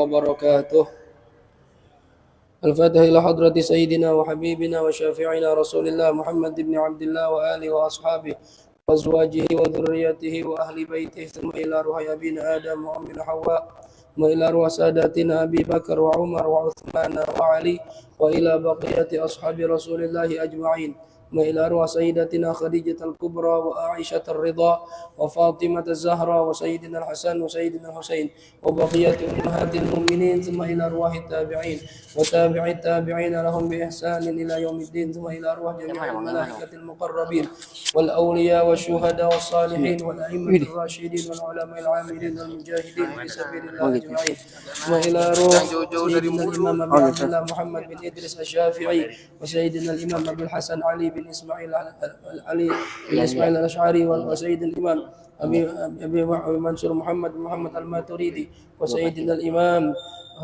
وبركاته. الفاتحة إلى حضرة سيدنا وحبيبنا وشافعنا رسول الله محمد بن عبد الله وآله وأصحابه وأزواجه وذريته وأهل بيته، ثم إلى روح أبينا آدم وأمنا حواء، وإلى روح ساداتنا أبي بكر وعمر وعثمان وعلي، وإلى بقية أصحاب رسول الله أجمعين، وإلى روح سيدتنا خديجة الكبرى وعائشة الرضا وفاطمة الزهراء وسيدنا الحسن وسيدنا الحسين وبقية أمهات المؤمنين، ثم إلى أرواح التابعين وتابع التابعين لهم بإحسان إلى يوم الدين، ثم إلى أرواح جميع الملائكة المقربين والأولياء والشهداء والصالحين والأئمة الراشدين والعلماء العاملين والمجاهدين في سبيل الله أجمعين، ثم إلى روح سيدنا الإمام أبي عبد الله محمد بن إدريس الشافعي وسيدنا الإمام أبي الحسن علي بن إسماعيل الأشعري وسيد الإمام أبي منصور محمد الماتريدي وسيدنا الإمام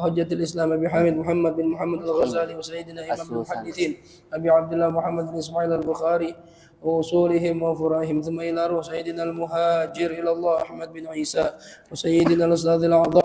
حجة الإسلام أبي حامد محمد بن محمد الغزالي وسيدنا إمام المحدثين أبي عبد الله محمد بن إسماعيل البخاري وأصولهم وفروعهم، ثم إلى روح سيدنا المهاجر إلى الله أحمد بن عيسى وسيدنا الأستاذ الأعظم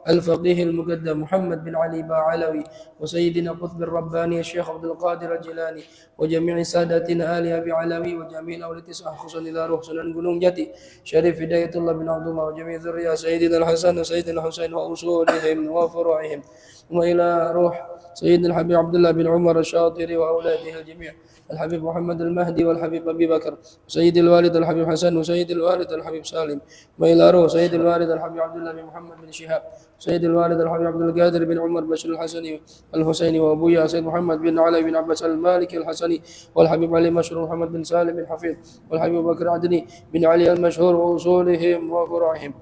الفقيه المقدم محمد بن علي باعلوي وسيدنا قطب الرباني الشيخ عبد القادر الجيلاني وجميع ساداتنا آل أبي علوي وجميع الأولاد خصوصا إلى روح سنن gunung jati شريف هداية الله بن عبد الله وجميع ذرية سيدنا الحسن وسيدنا الحسين وأصولهم وفروعهم، وإلى روح سيدنا الحبيب عبد الله بن عمر الشاطري وأولاده الجميع، الحبيب محمد المهدي والحبيب أبي بكر وسيد الوالد الحبيب حسن وسيد الوالد الحبيب سالم، وإلى روح سيد الوالد الحبيب عبد الله بن محمد بن شهاب سيد الوالد الحبيب عبد القادر بن عمر بشر الحسني الحسيني وأبويا سيد محمد بن علي بن عباس المالكي الحسني والحبيب علي مشهور محمد بن سالم بن حفيظ والحبيب بكر عدني بن علي المشهور وأصولهم وفروعهم،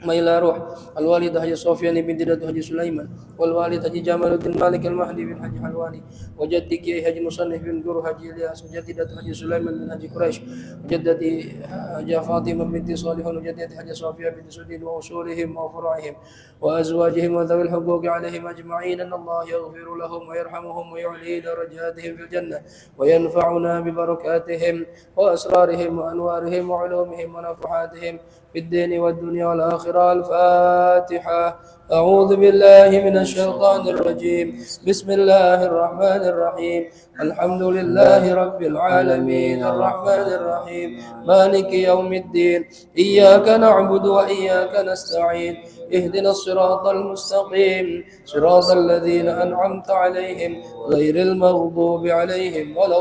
ما إلى روح الوالد حجي صوفيان بن ديدة حجي سليمان والوالد حجي جمال الدين مالك المهدي بن حجي حلواني وجدك حجي مصنف بن دور حجي الياس وجدة حجي سليمان بن حجي قريش وجدتي حجي فاطمة بنت صالح وجدتي حجي صوفيا بنت سدين وأصولهم وفروعهم وأزواجهم وذوي الحقوق عليهم أجمعين، أن الله يغفر لهم ويرحمهم ويعلي درجاتهم في الجنة وينفعنا ببركاتهم وأسرارهم وأنوارهم وعلومهم ونفحاتهم في الدين والدنيا والآخرة. الفاتحة. أعوذ بالله من الشيطان الرجيم، بسم الله الرحمن الرحيم، الحمد لله رب العالمين الرحمن الرحيم مالك يوم الدين، إياك نعبد وإياك نستعين، اهدنا الصراط المستقيم صراط الذين أنعمت عليهم غير المغضوب عليهم ولا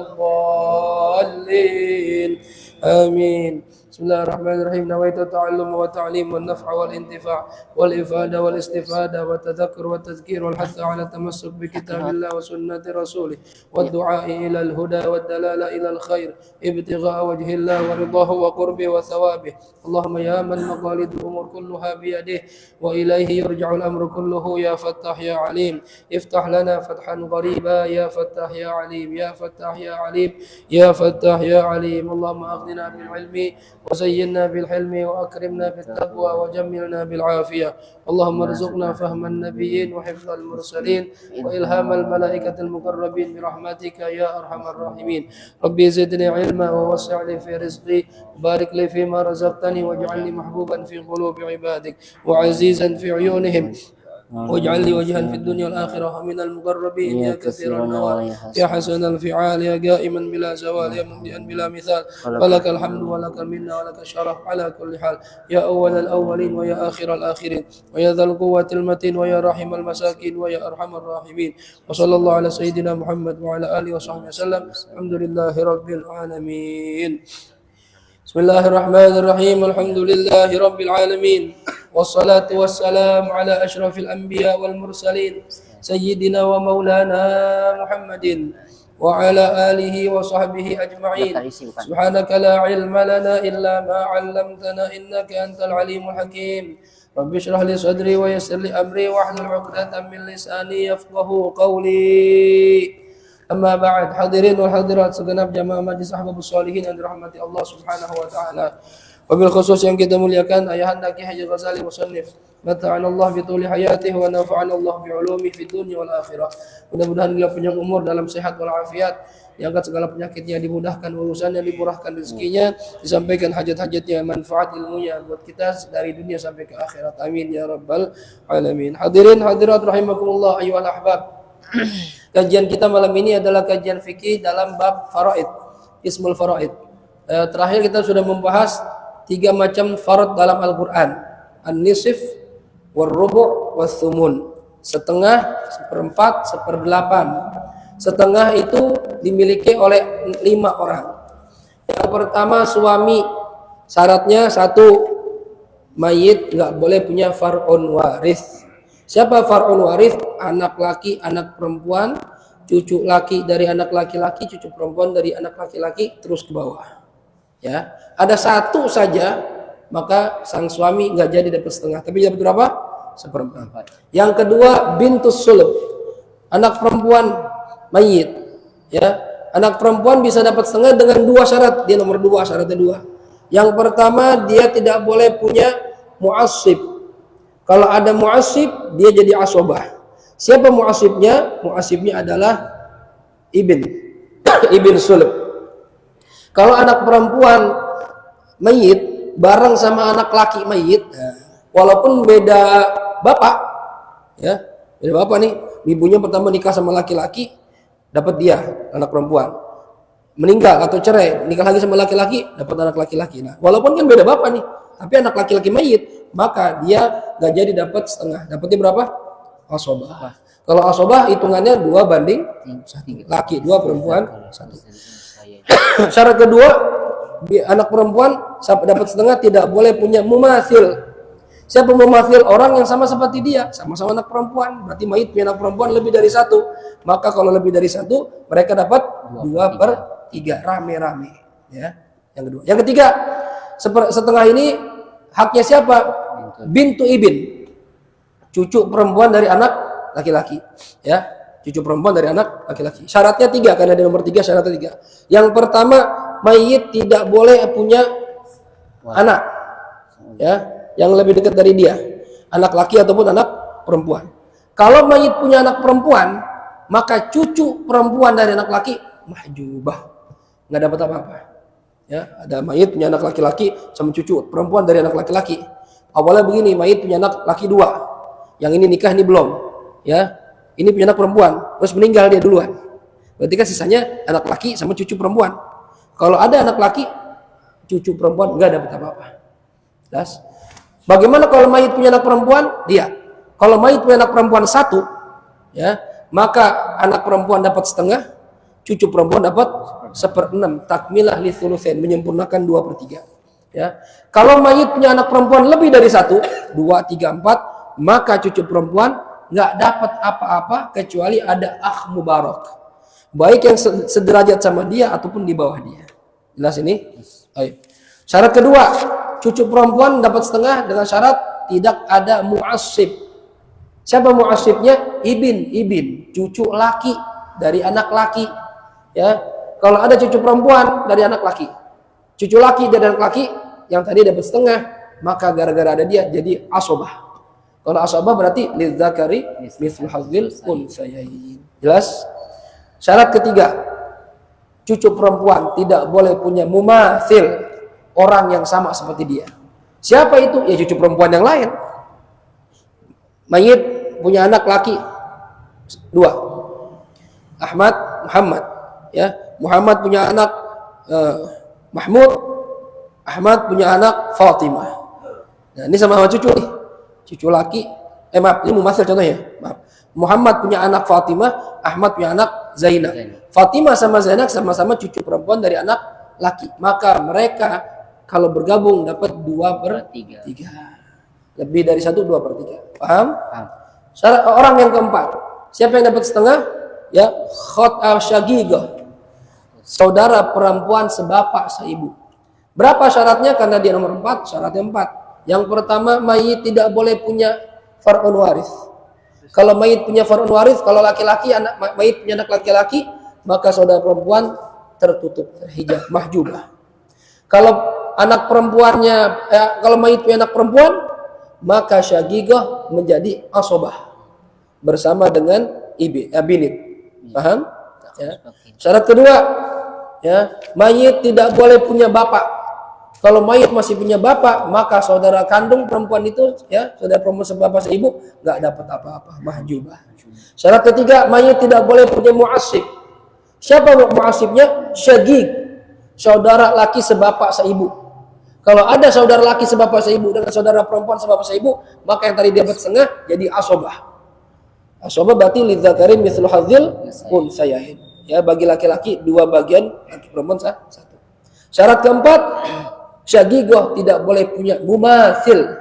الضالين آمين. بسم الله الرحمن الرحيم. نويت التعلم والتعليم والنفع والانتفاع والإفادة والاستفادة والتذكر والتذكير والحث على التمسك بكتاب الله وسنة رسوله والدعاء إلى الهدى والدلالة إلى الخير ابتغاء وجه الله ورضاه وقربه وثوابه. اللهم يا من مقاليد الأمور كلها بيده وإليه يرجع الأمر كله، يا فتاح يا عليم افتح لنا فتحا قريبا، يا فتاح يا عليم يا فتاح يا عليم يا فتاح يا عليم. اللهم أغننا بالعلم وزينا بالحلم وأكرمنا بالتقوى وجملنا بالعافية. اللهم ارزقنا فهم النبيين وحفظ المرسلين وإلهام الملائكة المقربين برحمتك يا أرحم الراحمين. ربي زدني علما ووسع لي في رزقي وبارك لي فيما رزقتني واجعلني محبوبا في قلوب عبادك وعزيزا في عيونهم واجعل لي وجها في الدنيا والآخرة ومن المقربين يا كثير النوال يا حسن الفعال يا قائما بلا زوال يا مبدئا بلا مثال، ولك الحمد ولك المنة ولك الشرف على كل حال، يا أول الأولين ويا آخر الآخرين ويا ذا القوة المتين ويا رحم المساكين ويا أرحم الراحمين. وصلى الله على سيدنا محمد وعلى آله وصحبه وسلم. الحمد لله رب العالمين. بسم الله الرحمن الرحيم. الحمد لله رب العالمين والصلاة والسلام على أشرف الأنبياء والمرسلين سيدنا ومولانا محمد وعلى آله وصحبه أجمعين. سبحانك لا علم لنا إلا ما علمتنا إنك أنت العليم الحكيم. رب اشرح لي صدري ويسر لي أمري واحلل عقدة من لساني يفقه قولي. أما بعد. Hadirin wal hadirat segenap jamaah majlis ahbabus sholihin yang dirahmati Allah Subhanahu wa taala. Wabil khusus yang kita muliakan Ayahanda Ki Haji Ghazali Musannif mata'ana Allah bi tuli hayatihi wa nafa'ana Allah bi ulumihi fid dunya wal akhirah. Mudah-mudahan beliau panjang umur dalam sehat wal afiat, diangkat segala penyakitnya, dimudahkan urusannya, dimurahkan rezekinya, disampaikan hajat-hajatnya, manfaat ilmunya buat kita dari dunia sampai ke akhirat. Amin ya rabbal alamin. Hadirin hadirat rahimakumullah ayyuhal ahbab. Kajian kita malam ini adalah kajian fikih dalam bab faraid, ismul faraid. Terakhir kita sudah membahas 3 macam farad dalam Al-Qur'an. An-nisf, war-rubu', was-sumun. Setengah, seperempat, seperdelapan. Setengah itu dimiliki oleh 5 orang. Yang pertama suami, syaratnya 1, mayit nggak boleh punya far'un waris. Siapa far'un waris? Anak laki, anak perempuan, cucu laki dari anak laki-laki, cucu perempuan dari anak laki-laki, terus ke bawah. Ya, ada 1 saja, maka sang suami nggak jadi dapat setengah, tapi dapat berapa? Seperempat. Yang kedua bintus sulb, anak perempuan mayit. Ya, anak perempuan bisa dapat setengah dengan 2 syarat. Dia nomor 2, syaratnya 2. Yang pertama, dia tidak boleh punya mu'assib. Kalau ada mu'assib, dia jadi asobah. Siapa mu'assibnya? Mu'assibnya adalah ibn sulb. Kalau anak perempuan mayit bareng sama anak laki mayit, walaupun beda bapak, ya, beda bapak nih, ibunya pertama nikah sama laki-laki, dapat dia anak perempuan. Meninggal atau cerai, nikah lagi sama laki-laki, dapat anak laki-laki. Nah, walaupun kan beda bapak nih, tapi anak laki-laki mayit, maka dia nggak jadi dapat setengah. Dapatnya berapa? Asobah. Kalau asobah hitungannya 2:1, laki 2, perempuan 1. Syarat kedua, anak perempuan dapat setengah tidak boleh punya mumathil. Siapa mumathil? Orang yang sama seperti dia, sama-sama anak perempuan. Berarti mayit punya anak perempuan lebih dari 1. Maka kalau lebih dari 1, mereka dapat 2/3, rame-rame. Ya, yang kedua. Yang ketiga, setengah ini haknya siapa? Bintu ibin, cucu perempuan dari anak laki-laki. Ya, cucu perempuan dari anak laki-laki. Syaratnya 3, karena di nomor 3 syaratnya 3. Yang pertama, mayit tidak boleh punya anak, ya, yang lebih dekat dari dia, anak laki ataupun anak perempuan. Kalau mayit punya anak perempuan, maka cucu perempuan dari anak laki mahjubah, nggak dapat apa-apa. Ya, ada mayit punya anak laki-laki sama cucu perempuan dari anak laki-laki. Awalnya begini, mayit punya anak laki 2, yang ini nikah, ini belum, ya. Ini punya anak perempuan, terus meninggal dia duluan. Berarti kan sisanya anak laki sama cucu perempuan. Kalau ada anak laki, cucu perempuan nggak dapat apa-apa. Jelas? Bagaimana kalau mayit punya anak perempuan? Dia. Kalau mayit punya anak perempuan 1, ya, maka anak perempuan dapat setengah, cucu perempuan dapat 1/6. Takmilah li thulutsain, menyempurnakan 2/3. Ya. Kalau mayit punya anak perempuan lebih dari 1, 2, 3, 4, maka cucu perempuan nggak dapat apa-apa kecuali ada akh mubarak, baik yang sederajat sama dia ataupun di bawah dia. Jelas ini? Ayo. Syarat kedua, cucu perempuan dapat setengah dengan syarat tidak ada mu'assib. Siapa mu'assibnya? Ibin, cucu laki dari anak laki. Ya, kalau ada cucu perempuan dari anak laki, cucu laki dari anak laki yang tadi dapat setengah, maka gara-gara ada dia jadi asobah. Kalau asobah berarti lidzakari mithlu hadzil unsayain. Jelas? Syarat ketiga, cucu perempuan tidak boleh punya mumathil, orang yang sama seperti dia. Siapa itu? Ya cucu perempuan yang lain. Mayit punya anak laki 2, Ahmad, Muhammad. Ya, Muhammad punya anak Mahmud, Ahmad punya anak Fatimah. Nah, ini sama cucu nih. Cucu laki, maaf, ini mumathil contohnya. Maaf. Muhammad punya anak Fatimah, Ahmad punya anak Zainab. Fatimah sama Zainab sama-sama cucu perempuan dari anak laki. Maka mereka kalau bergabung dapat 2/3. Lebih dari 1, 2/3. Paham? Orang yang keempat, siapa yang dapat setengah? Ya, khot al-syagiqah, saudara perempuan sebapak seibu. Berapa syaratnya? Karena dia nomor 4, syaratnya 4. Yang pertama, mayit tidak boleh punya far'un waris. Kalau mayit punya far'un waris, kalau laki-laki, mayit punya anak laki-laki, maka saudara perempuan tertutup, terhijab, mahjubah. Kalau anak perempuannya, kalau mayit punya anak perempuan, maka syaqiqah menjadi asobah bersama dengan binit. Paham? Ya. Syarat kedua, ya, mayit tidak boleh punya bapak. Kalau mayit masih punya bapak, maka saudara kandung perempuan itu, ya, saudara perempuan sebapak seibu, nggak dapat apa-apa, mahjubah. Syarat ketiga, mayit tidak boleh punya mu'asib. Siapa mu'asibnya? Syaqiq, saudara laki sebapak seibu. Kalau ada saudara laki sebapak seibu dengan saudara perempuan sebapak seibu, maka yang tadi dapat setengah jadi asobah. Asobah berarti lidzakari mithlu hadzil unsayain. Ya, bagi laki-laki 2 bagian, laki perempuan 1. Syarat keempat, syaqiqah tidak boleh punya mumatsil,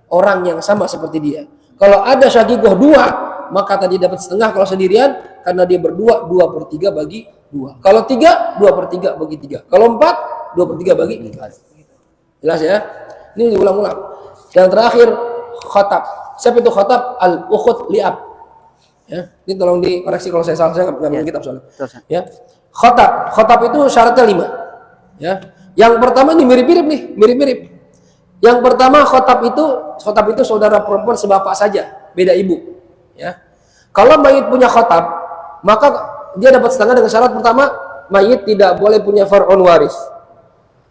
orang yang sama seperti dia. Kalau ada syaqiqah 2, maka tadi dapat setengah kalau sendirian, karena dia berdua 2/3 bagi 2. Kalau 3, 2/3 bagi 3. Kalau 4, 2/3 bagi 4. Jelas ya? Ini diulang-ulang. Yang terakhir, khatab. Siapa itu khatab? Al-ukhut li'ab. Ya, ini tolong dikoreksi kalau saya salah, saya nggak punya kitab soalnya. Ya, khatab itu syaratnya 5. Ya, yang pertama ini mirip-mirip. Yang pertama khatab itu saudara perempuan sebapak saja, beda ibu. Ya, kalau mayit punya khatab, maka dia dapat setengah dengan syarat pertama, mayit tidak boleh punya far'un waris.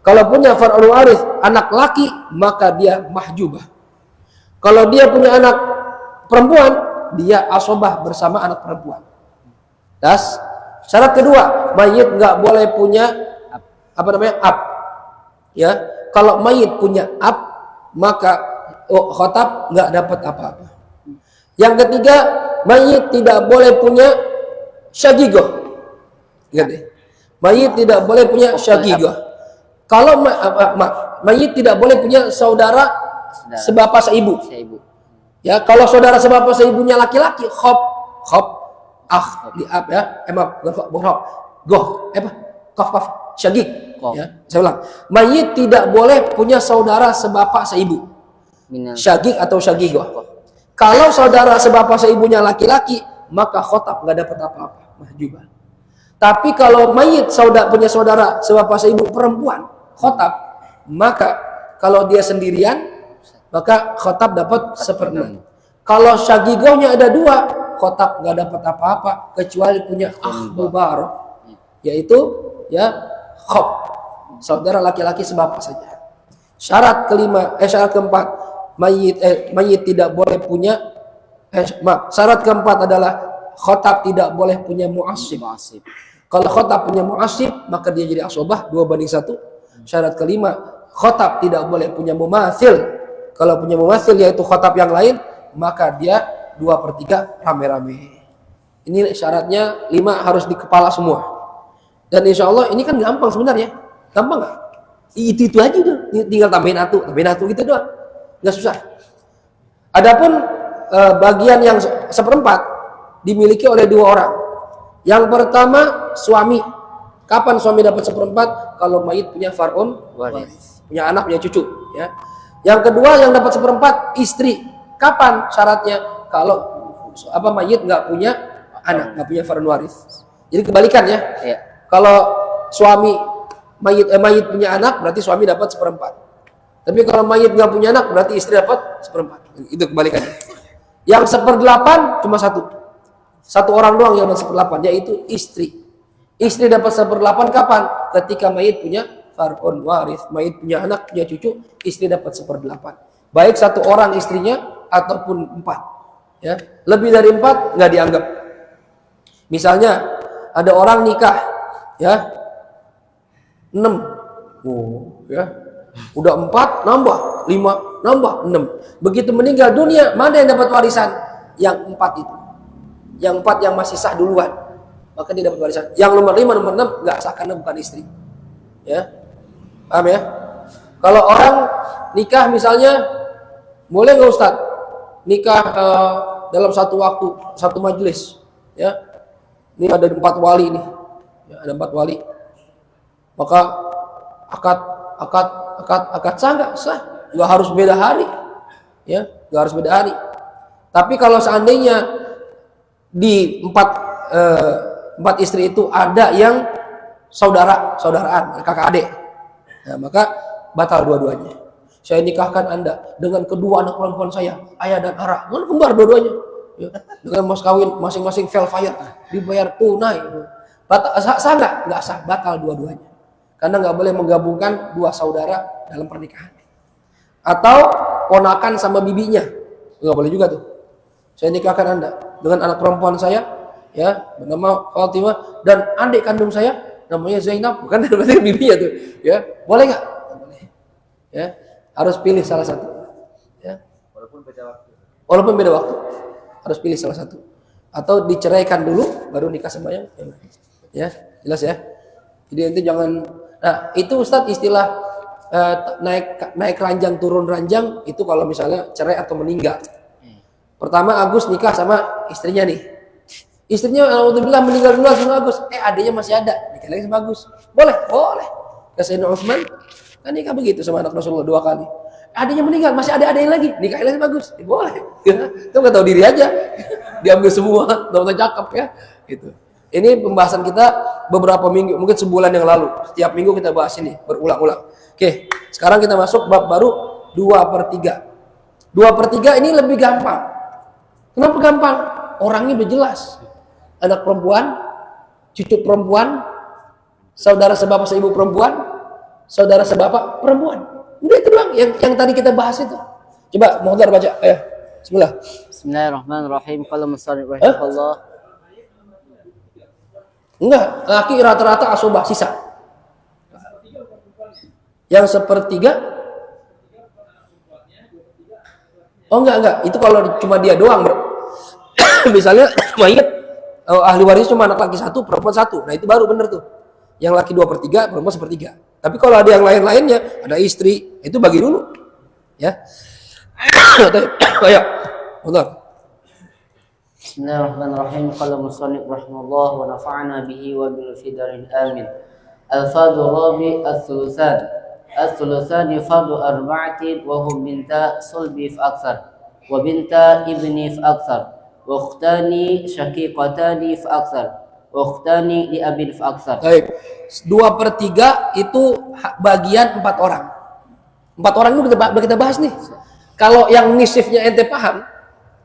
Kalau punya far'un waris anak laki, maka dia mahjubah. Kalau dia punya anak perempuan, dia asobah bersama anak perempuan. Das. Syarat kedua, mayit nggak boleh punya ab. Ya, kalau mayit punya ab, maka khatab nggak dapat apa-apa. Yang ketiga, mayit tidak boleh punya syaqiqah. Ingat ya? Mayit tidak boleh punya syaqiqah. Kalau mayit tidak boleh punya saudara sebapak seibu. Ya, kalau saudara sebapak seibunya laki-laki, khop, liab, ya, kaf, syaqiq. Ya, saya ulang. Mayit tidak boleh punya saudara sebapak seibu. Syaqiq atau syaqiqah. Kalau saudara sebapak seibunya laki-laki, maka khatab nggak dapat apa-apa, mahjubah. Tapi kalau mayit punya saudara sebapak seibu perempuan, khatab, maka kalau dia sendirian, maka khatab dapat 1/6. Kalau syaqiqahnya ada 2, khatab nggak dapat apa-apa kecuali punya akh mubarak, yaitu ya khab, saudara laki-laki sebapak saja. Syarat keempat, mayit tidak boleh punya syarat keempat adalah khatab tidak boleh punya mu'asib. Kalau khatab punya mu'asib, maka dia jadi asobah 2/1. Syarat kelima, khatab tidak boleh punya mumatsil. Kalau punya mumatsil yaitu khatab yang lain, maka dia 2/3 rame-rame. Ini syaratnya 5 harus di kepala semua. Dan insya Allah ini kan gampang sebenarnya. Gampang nggak? Itu aja udah. Tinggal tambahin atu gitu doang. Nggak susah. Adapun bagian yang 1/4 dimiliki oleh 2 orang. Yang pertama suami. Kapan suami dapat 1/4? Kalau mayit punya far'un waris, punya anak, punya cucu. Ya. Yang kedua yang dapat 1/4 istri. Kapan syaratnya? Kalau mayit nggak punya anak, nggak punya far'un waris. Jadi kebalikan ya. Iya. Kalau suami mayit punya anak, berarti suami dapat 1/4. Tapi kalau mayit nggak punya anak, berarti istri dapat 1/4. Itu kebalikannya. Yang 1/8 cuma satu orang doang yang dapat 1/8, yaitu istri. Istri dapat 1/8 kapan? Ketika mayit punya far'un waris, mayit punya anak, punya cucu, istri dapat 1/8. Baik 1 orang istrinya ataupun 4. Ya, lebih dari 4 nggak dianggap. Misalnya ada orang nikah, ya 6, ya udah 4 nambah 5 nambah 6. Begitu meninggal dunia, mana yang dapat warisan? Yang 4 itu. Yang 4 yang masih sah duluan, maka dia dapat warisan. Yang nomor 5, nomor 6 nggak sah karena bukan istri. Ya, paham ya? Kalau orang nikah misalnya, boleh nggak Ustadz nikah dalam satu waktu, satu majelis? Ya, ini ada 4 wali nih, ya, ada 4 wali. Maka akad sah nggak? Sah, nggak harus beda hari, ya, nggak harus beda hari. Tapi kalau seandainya di 4 istri itu ada yang saudaraan, kakak adik, nah, maka batal dua-duanya. saya nikahkan Anda dengan kedua anak perempuan saya, Ayah dan Ara. Kan kembar dua-duanya. Ya, dengan mas kawin masing-masing velfire, dibayar tunai. Sah nggak? Nggak sah, batal dua-duanya. Karena nggak boleh menggabungkan dua saudara dalam pernikahan. Atau ponakan sama bibinya, nggak boleh juga tuh. Saya nikahkan Anda dengan anak perempuan saya, ya, bernama Fatimah, dan adik kandung saya namanya Zainab, bukan berarti bibinya tuh, ya, boleh nggak? Boleh. Ya, harus pilih salah satu. Ya. Walaupun beda waktu, harus pilih salah satu. Atau diceraikan dulu, baru nikah sama yang lain. Ya, jelas ya. Jadi nanti jangan. Nah, itu Ustadz istilah naik ranjang turun ranjang itu kalau misalnya cerai atau meninggal. Pertama Agus nikah sama istrinya nih. Istrinya alhamdulillah meninggal dulu sama Agus. Adiknya masih ada, nikah lagi sama Agus. Boleh, boleh. Sayyidina Utsman kan nikah begitu sama anak Rasulullah 2 kali. Adiknya meninggal, masih ada adiknya lagi, nikah lagi sama Agus. Boleh. Itu nggak tahu diri aja. Diambil semua, tahu cakep ya. Gitu. Ini pembahasan kita beberapa minggu, mungkin sebulan yang lalu. Setiap minggu kita bahas ini berulang-ulang. Oke, sekarang kita masuk bab baru 2/3. 2/3 ini lebih gampang. Kenapa gampang? Orangnya udah jelas. Anak perempuan, cucu perempuan, saudara sebapak seibu perempuan, saudara sebapak perempuan. Udah itu doang yang tadi kita bahas itu. Coba Muhdar baca, ayo. Bismillah. Bismillahirrahmanirrahim. Qala musannif rahimahullah. Enggak, laki rata-rata asobah sisa. Yang sepertiga? Oh enggak. Itu kalau cuma dia doang, bro. Misalnya mayat ahli waris cuma anak laki 1, perempuan 1. Nah itu baru bener tuh. Yang laki 2/3, perempuan 1/3. Tapi kalau ada yang lain-lainnya, ada istri, itu bagi dulu. Ya. Ayo. Benar. Bismillahirrahmanirrahim. Qala musannif rahimahullah wa nafa'ana bihi wa bil fidaril amin. Al-fadhu rabi al-thuluthan. Al-thuluthan fadhu arba'atin wa hum binta sulbi fa'aksar wa binta ibni fa'aksar wa ukhtani syaqiqatani fa'aksar wa ukhtani li abin fa'aksar. Baik. 2/3 itu bagian 4 orang. 4 orang itu udah kita bahas nih. Kalau yang nisifnya ente paham,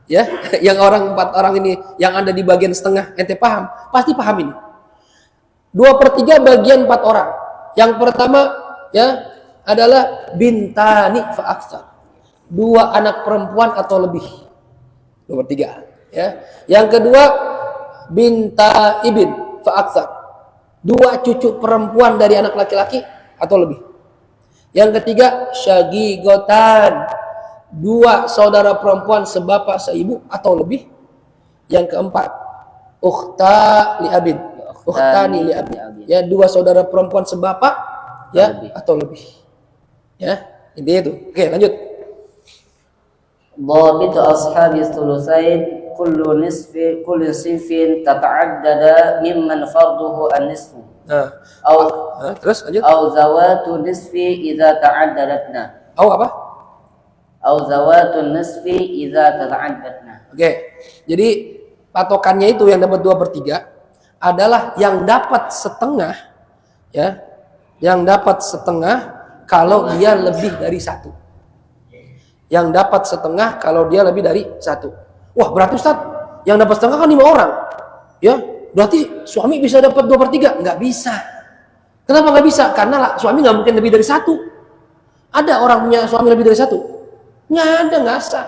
ya, yang 4 orang ini yang ada di bagian setengah ente paham, pasti paham ini. 2/3 bagian 4 orang. Yang pertama, ya, adalah bintani fa'aksar. 2 anak perempuan atau lebih. 2/3, ya. Yang kedua, binta ibn fa'aksar. 2 cucu perempuan dari anak laki-laki atau lebih. Yang ketiga, syagigotan. 2 saudara perempuan sebapak seibu atau lebih. Yang keempat, ukhta li abin. Ukhtani li abin. Ya, 2 saudara perempuan sebapak, ya, atau lebih. Ya, intinya itu. Oke, lanjut. Dhabitu ashabi thulutsain kullu sifin tata'addada mimman farduhu an-nisfu. Terus lanjut. Au zawatu nisfi idza ta'addadatna. Apa? Au zawatun nisfi idza tata'addatna. Oke. Jadi patokannya itu yang dapat 2/3 adalah yang dapat setengah, ya. Yang dapat setengah kalau dia lebih dari 1. Yang dapat setengah kalau dia lebih dari 1. Wah, berarti Ustaz, yang dapat setengah kan 5 orang. Ya, berarti suami bisa dapat 2/3? Nggak bisa. Kenapa nggak bisa? Karena suami nggak mungkin lebih dari 1. Ada orang punya suami lebih dari 1? Nggak ada, nggak sah.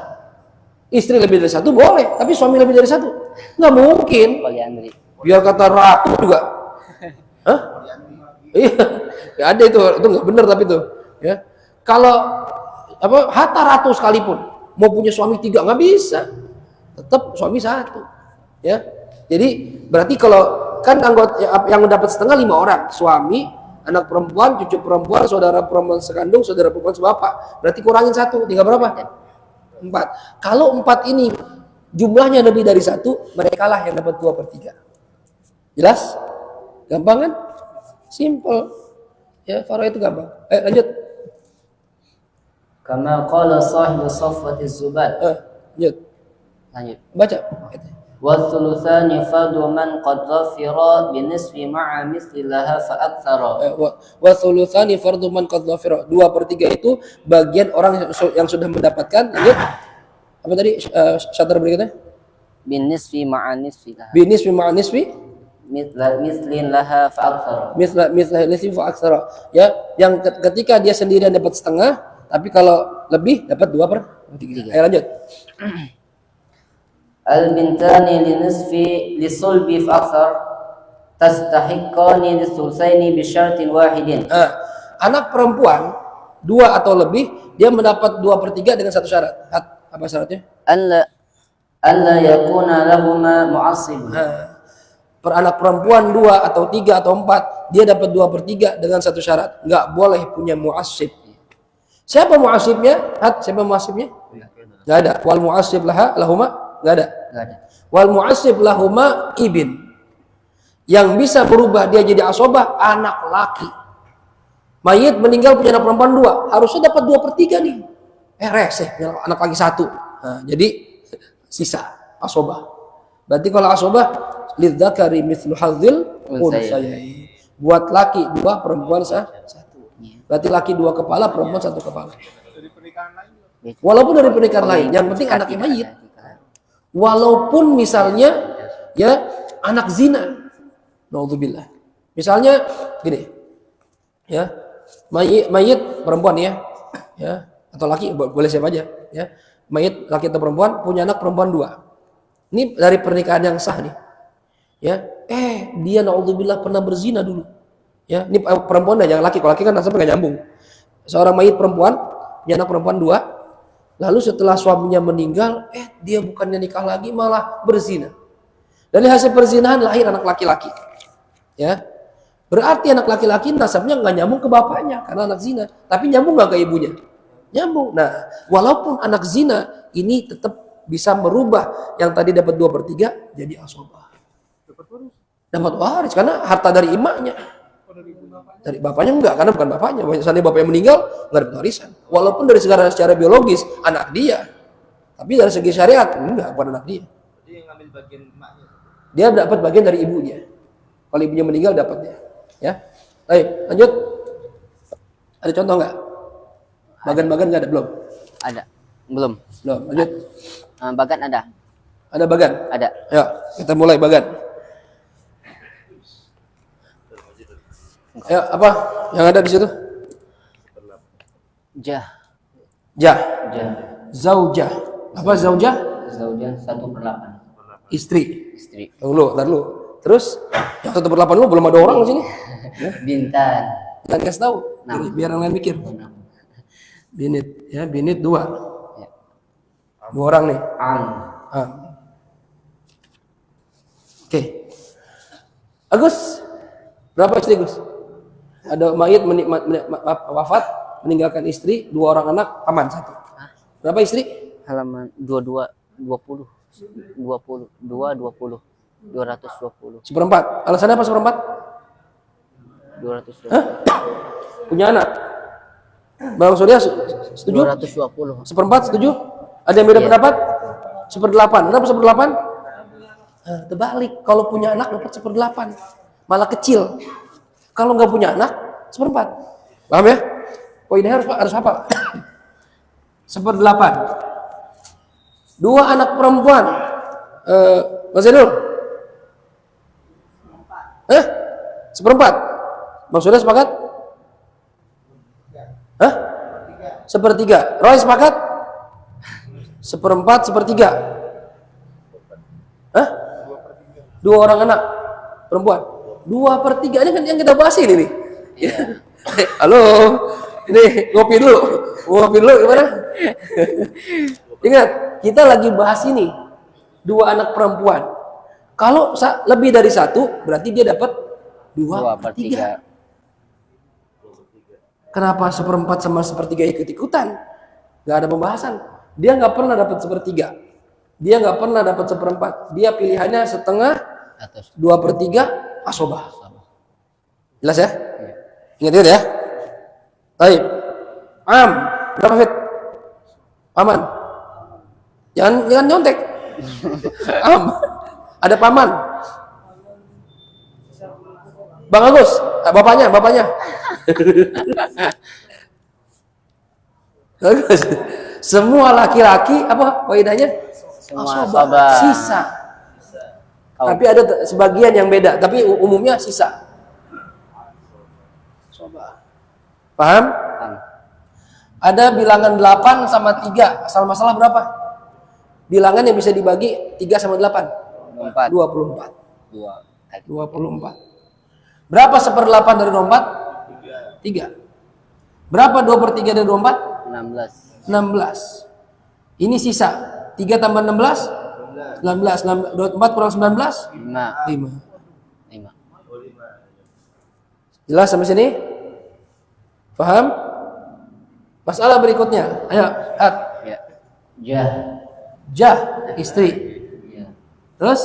Istri lebih dari 1 boleh, tapi suami lebih dari 1 nggak mungkin. Biar kata ratu juga. Hah? Iya, nggak ada itu nggak benar tapi itu. Ya, kalau harta ratu sekalipun mau punya suami 3 nggak bisa, tetap suami 1. Ya, jadi berarti kalau kan anggota yang dapat setengah 5 orang, suami, anak perempuan, cucu perempuan, saudara perempuan sekandung, saudara perempuan sebapak, berarti kurangin 1, tinggal berapa? 4. Kalau 4 ini jumlahnya lebih dari 1, mereka lah yang dapat 2/3. Jelas? Gampang kan? Simple. Ya, faraid itu gampang. Lanjut. Kama qala sahibu safwati zubat. Lanjut. Lanjut. Baca. والثلثان فرض من قد ظفر بنصف مع مثل لها فأكثر. Wa thulutsani fardhu man qad dhafira. 2/3 itu bagian orang yang sudah mendapatkan. Lanjut. Apa tadi syatar berikutnya? Binisfi ma'a nisfi laha. Binisfi ma'a nisfi Mislin laha fa'aktsara. Mislah nisfi fa aksara. Ya, yang ketika dia sendirian dapat setengah, tapi kalau lebih dapat 2/3. Ayo lanjut. Al-bintani linisfi lisulbi fa'aktsar tastahiqqani lisulsaini bisyartin wahidin. Anak perempuan 2 atau lebih dia mendapat 2/3 dengan satu syarat. Apa syaratnya? Alla yakuna lahuma mu'assib. Per anak perempuan 2 atau 3 atau 4 dia dapat 2/3 dengan satu syarat, nggak boleh punya mu'assib. Siapa mu'assibnya? Siapa mu'assibnya? Nggak ada. Wal mu'assib lahuma nggak ada. Wal mu'assib lahuma ibn. Yang bisa berubah dia jadi asobah anak laki. Mayit meninggal punya anak perempuan 2, harusnya dapat 2/3 nih. Reseh, anak laki 1. Nah, jadi sisa asobah. Berarti kalau asobah lidzakari mithlu hadzil unsayai. Buat laki 2, perempuan 1. Berarti laki 2 kepala, perempuan 1 kepala. Walaupun dari pernikahan lain, yang penting anaknya mayit. Walaupun misalnya ya anak zina. Naudzubillah. Misalnya gini. Ya. Mayit perempuan ya. Ya, atau laki boleh siapa aja, ya. Mayit laki atau perempuan punya anak perempuan 2. Ini dari pernikahan yang sah nih. Ya, dia naudzubillah pernah berzina dulu. Ya, ini perempuan aja, yang laki. Kalau laki kan nasabnya nggak nyambung. Seorang mayit perempuan punya anak perempuan 2. Lalu setelah suaminya meninggal, dia bukannya nikah lagi malah berzina. Dari hasil perzinahan lahir anak laki-laki. Ya. Berarti anak laki-laki nasabnya nggak nyambung ke bapaknya karena anak zina, tapi nyambung nggak ke ibunya? Nyambung. Nah, walaupun anak zina ini tetap bisa merubah yang tadi dapat 2/3 jadi asobah. Dapat waris karena harta dari emaknya. Dari bapaknya enggak, karena bukan bapaknya. Misalnya bapaknya meninggal nggak dapat warisan. Walaupun dari secara biologis anak dia, tapi dari segi syariat enggak, bukan anak dia. Dia ngambil bagian emaknya. Dia dapat bagian dari ibunya. Kalau ibunya meninggal dapat dia. Ya, baik, lanjut. Ada contoh nggak? Bagan-bagan nggak ada, belum? Ada. Belum. Lanjut. Bagan ada. Ada bagan? Ada. Ya, kita mulai bagan. Ya, apa yang ada di situ? Jah. Zaujah. Apa zaujah? Zaujah 1/8. Istri. Istri. Ntar lu. Terus yang 1/8 lu belum ada orang di sini. Bintan. Jangan kasih tahu. Biar yang lain mikir. Binit, ya, binit 2. Ya. 2 orang nih. Am. Oke. Agus, berapa istri Gus? Ada mayit wafat, meninggalkan istri, 2 orang anak, aman 1. Berapa istri? Halaman 20. 220. 1/4. Alasannya apa 1/4? 220. Punya anak. Bang Surya setuju? 220. 1/4 setuju? Ada yang beda pendapat? 1/8. Kenapa 1/8? Terbalik. Kalau punya anak dapat 1/8. Malah kecil. Kalau nggak punya anak 1/4. Paham ya? Poinnya harus apa? 1/8. 2 anak perempuan. Mas Zainul? 1/4. Maksudnya sepakat? 1/3. Roy sepakat? 1/4, 1/3. 2 orang anak perempuan. 2/3 ini kan yang kita bahas ini nih. Halo, ini ngopi dulu gimana? Ingat, kita lagi bahas ini 2 anak perempuan. Kalau lebih dari 1, berarti dia dapat 2/3. Kenapa 1/4 sama 1/3 ikut-ikutan? Gak ada pembahasan. Dia nggak pernah dapat 1/3. Dia nggak pernah dapat 1/4. Dia pilihannya setengah, 2/3 asobah. Jelas ya? Ingat ya. Baik. Berapa Fit? Aman. Jangan nyontek. Ada paman. Bang Agus, bapaknya. Bagus. Semua laki-laki apa faedahnya? Semua Asoba, asoba. sisa. Kaum. Tapi ada sebagian yang beda, tapi umumnya sisa. Asoba. Paham? Paham. Ada bilangan 8 sama 3. Asal masalah berapa? Bilangan yang bisa dibagi 3 sama 8. 24. 24. Berapa 1/8 dari 24? 3. Berapa 2/3 dari 24? 16. Ini sisa. 3 tambah 16? 19. 24 kurang 19? 5. 5. Jelas sampai sini? Paham? Masalah berikutnya. Ayo, Hat. Ya. Jah. Jah, istri. Ya. Terus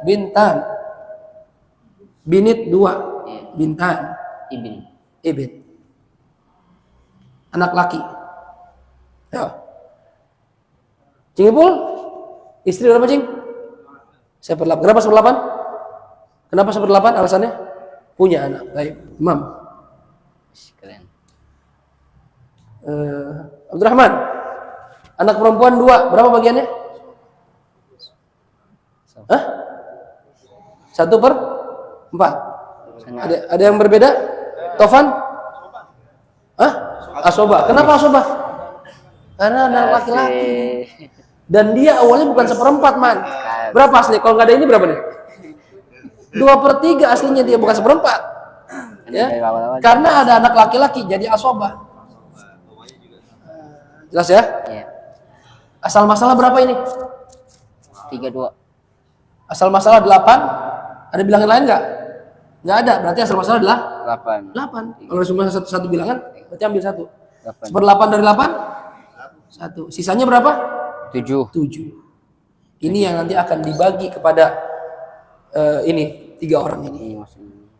Bintan. Binit 2. Ya. Bintan. Ibin. Anak laki. Ayo. Cing Ipul, istri berapa, Cing? 1/8. Kenapa 1/8? Kenapa 1/8? Alasannya? Punya anak. Baik, Imam. Keren. Abdurrahman. Anak perempuan 2. Berapa bagiannya? Hah? 1/4. Ada yang berbeda? Tovan? Hah? Asoba. Kenapa asoba? Karena anak laki-laki. Dan dia awalnya bukan 1/4, man. Berapa asli? Kalau nggak ada ini berapa nih? 2/3 aslinya dia, bukan 1/4. Ya? Karena ada anak laki-laki jadi asoba. Jelas ya? Iya. Asal masalah berapa ini? 32. Asal masalah 8. Ada bilangan lain nggak? Nggak ada. Berarti asal masalah adalah 8. Kalau cuma satu bilangan, berarti ambil 1. 1/8 dari 8? 1. Sisanya berapa? 7. Ini yang nanti akan dibagi kepada ini 3 orang ini.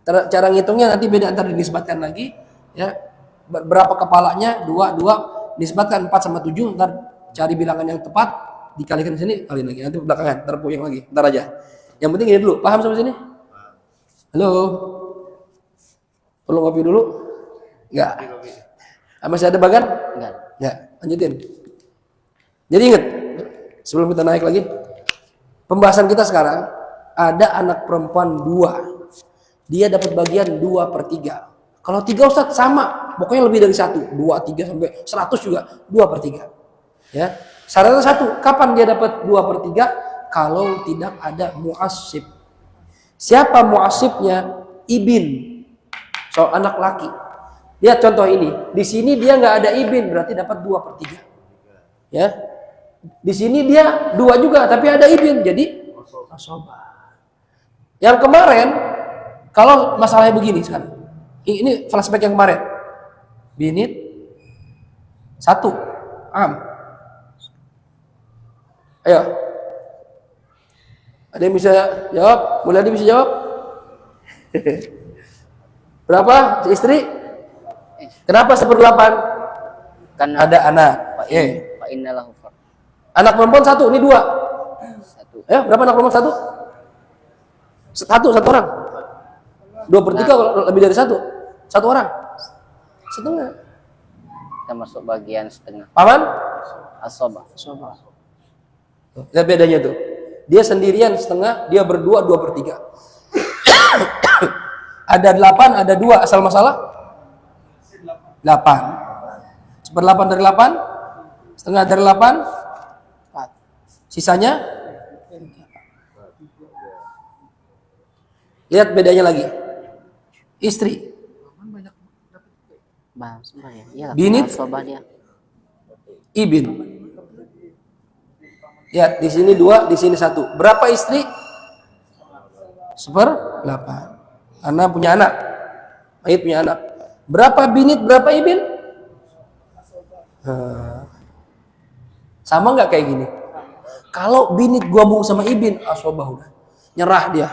Cara ngitungnya nanti beda, antar dinisbatkan lagi. Ya, berapa kepalanya? 2. Nisbatkan 4 sama 7. Ntar cari bilangan yang tepat, dikalikan di sini, kalian lagi. Nanti belakangan, ntar puyeng lagi. Ntar aja. Yang penting ini dulu. Paham sampai sini? Halo. Perlu ngopi dulu? Enggak. Masih ada bagan? Enggak. Lanjutin. Jadi ingat, sebelum kita naik lagi, pembahasan kita sekarang ada anak perempuan 2. Dia dapat bagian 2/3. Kalau 3 Ustadz sama, pokoknya lebih dari 1, 2, 3 sampai 100 juga 2/3. Ya, syaratnya 1. Kapan dia dapat 2/3? Kalau tidak ada mu'assib. Siapa mu'assibnya? Ibin. So anak laki. Lihat contoh ini. Di sini dia nggak ada ibin, berarti dapat 2/3. Ya. Di sini dia 2 juga, tapi ada ibin, jadi asoba. Yang kemarin, kalau masalahnya begini sekarang. Ini flashback yang kemarin. Binit 1. Ayo. Ada yang bisa jawab? Mulyadi bisa jawab? Berapa istri? Kenapa 1/8? Karena Ada anak. Anak perempuan 1, ini 2. 1. Ayo, berapa anak perempuan 1? 1 orang. 2/3 kalau lebih dari 1. 1 orang. Setengah. Kita masuk bagian setengah. Paman? Asoba. Lihat bedanya tuh. Dia sendirian setengah, dia berdua 2/3. Ada 8, ada 2. Asal masalah? 8. 1/8 dari 8? Setengah dari 8? 4. Sisanya? Lihat bedanya lagi. Istri. Binit? Asoba dia. Ibin. Lihat, di sini 2, di sini 1. Berapa istri? 1/8. Karena punya anak. Mayit punya anak. Berapa binit, berapa ibin? Sama nggak kayak gini? Kalau binit gabung sama ibin, asobah udah. Nyerah dia.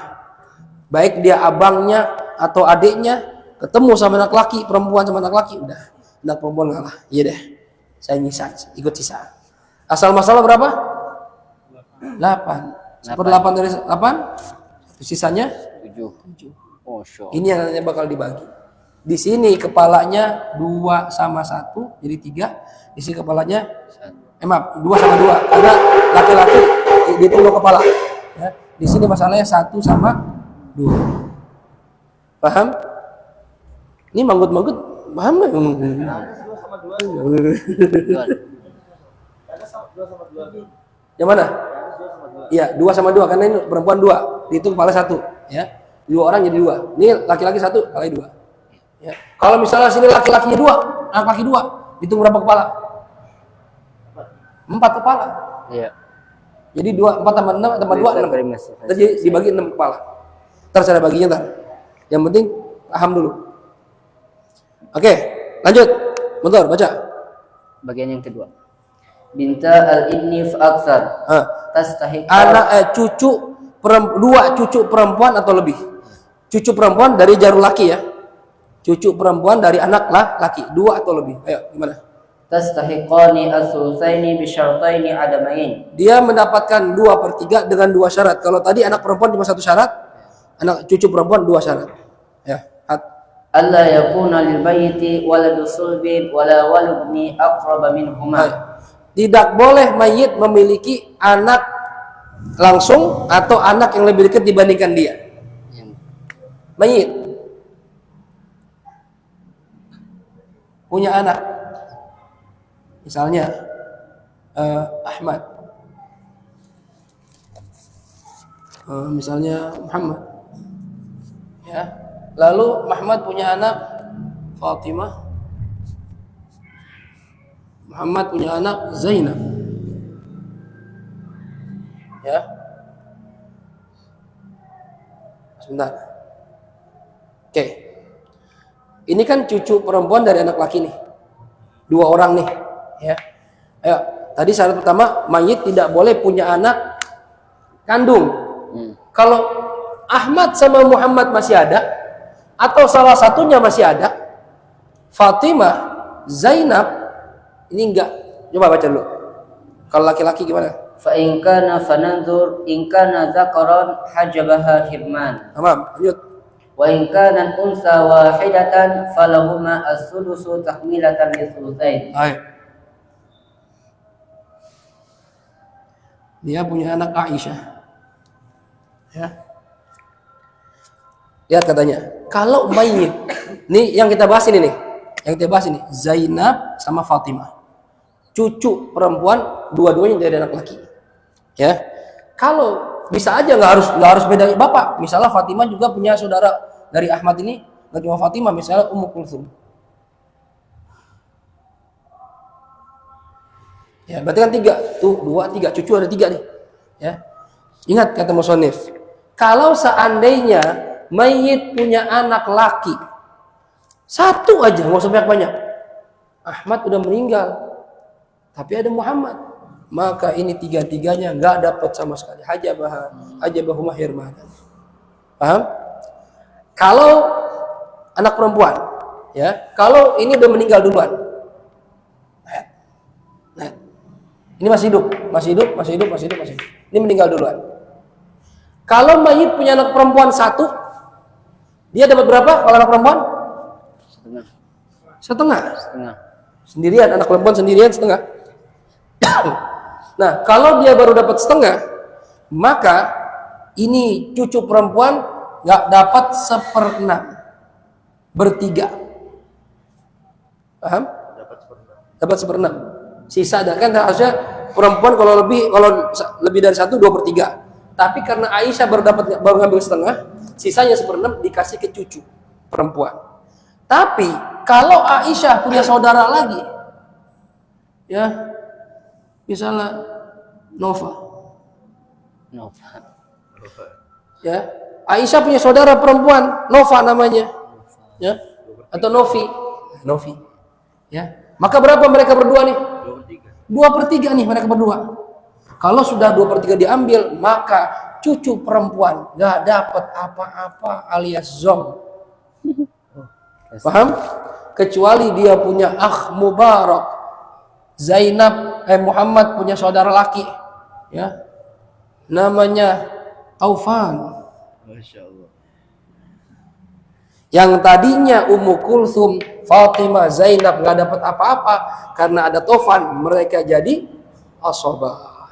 Baik dia abangnya atau adiknya, ketemu sama anak laki, perempuan sama anak laki, udah. Anak perempuan ngalah. Iya deh. Saya nyisa, ikut sisa. Asal masalah berapa? 8. 1/8 dari 8, sisanya 7. 7. Oh, syok. Ini yang nanti bakal dibagi. Di sini kepalanya 2 sama 1, jadi 3. Di sini kepalanya, maaf, 2 sama 2. Karena laki-laki dihitung 2 kepala. Ya. Di sini masalahnya 1 sama 2. Paham? Ini manggut-manggut, paham nggak? Yang mana? Iya, 2 sama 2 karena ini perempuan 2, dihitung kepala 1, ya. 2 orang jadi 2. Ini laki-laki 1 kali 2. Ya. Kalau misalnya sini laki-lakinya 2, anak laki 2, hitung berapa kepala? 4 kepala. Iya. Jadi 4 tambah 6 tambah 2 6. Jadi dibagi 6 kepala. Ntar cara baginya ntar. Yang penting paham dulu. Oke, lanjut. Bentar, baca. Bagian yang kedua. Binta al-ibni fa'aksar. Tastahiq Cucu 2 cucu perempuan atau lebih. Cucu perempuan dari jarul laki ya. Cucu perempuan dari anak laki 2 atau lebih. Ayo, gimana? Tastahiqani as-sulusaini bi syartaini adamain. Dia mendapatkan 2/3 dengan 2 syarat. Kalau tadi anak perempuan cuma 1 syarat, anak cucu perempuan 2 syarat. Ya. Alla yakuna lil bayyiti waladu sulbin wala walubni aqraba minhuma. Tidak boleh mayit memiliki anak langsung atau anak yang lebih dekat dibandingkan dia. Mayit punya anak, misalnya Ahmad, misalnya Muhammad, ya. Lalu Muhammad punya anak Fatimah, Muhammad punya anak Zainab, ya. Sebentar. Oke. Ini kan cucu perempuan dari anak laki nih. 2 orang nih, ya. Ayo, tadi syarat pertama, mayit tidak boleh punya anak kandung. Kalau Ahmad sama Muhammad masih ada, atau salah satunya masih ada, Fatimah, Zainab, ini enggak. Coba baca dulu. Kalau laki-laki gimana? Fa in kana fananzur in kana dzakaran hajabaha hirman. Tamam, lanjut. Wa in kana unsa wahidatan falahuma as-sudusu takmilatan lis-sulusain. Baik. Dia punya anak Aisyah. Ya. Lihat katanya, kalau mayit, nih yang kita bahas ini nih. Yang kita bahas ini Zainab sama Fatimah. Cucu perempuan dua-duanya dari anak laki. Ya. Kalau bisa aja nggak harus beda bapak. Misalnya Fatimah juga punya saudara dari Ahmad ini, nggak cuma Fatimah, misalnya Ummu Kulsum. Ya, berarti kan 3. Tuh, 2, 3, cucu ada 3 nih. Ya. Ingat kata musannif, kalau seandainya mayit punya anak laki 1 aja, nggak usah banyak-banyak. Ahmad udah meninggal, tapi ada Muhammad, maka ini 3-3-nya nggak dapat sama sekali. Hajabahuma hirman. Paham? Kalau anak perempuan, ya, kalau ini udah meninggal duluan, nah, ini masih hidup. Ini meninggal duluan. Kalau mayit punya anak perempuan 1, dia dapat berapa? Kalau anak perempuan? Setengah. Sendirian, anak perempuan sendirian setengah. Nah, kalau dia baru dapat setengah, maka ini cucu perempuan nggak dapat 1/6, bertiga. Paham? Dapat 1/6. Sisa ada kan harusnya perempuan kalau lebih dari 1 2/3. Tapi karena Aisyah baru ngambil setengah, sisanya 1/6 dikasih ke cucu perempuan. Tapi kalau Aisyah punya saudara lagi, ya, misalnya Nova, ya, Aisyah punya saudara perempuan, Nova namanya, ya, atau Novi, ya. Maka berapa mereka berdua nih? 2/3 nih mereka berdua. Kalau sudah 2/3 diambil, maka cucu perempuan nggak dapat apa-apa alias zom. Paham? Kecuali dia punya akh mubarak. Muhammad punya saudara laki, ya. namanya Taufan. Masya Allah. Yang tadinya Ummu Kulsum, Fatimah, Zainab nggak dapat apa-apa karena ada Taufan, mereka jadi asobah.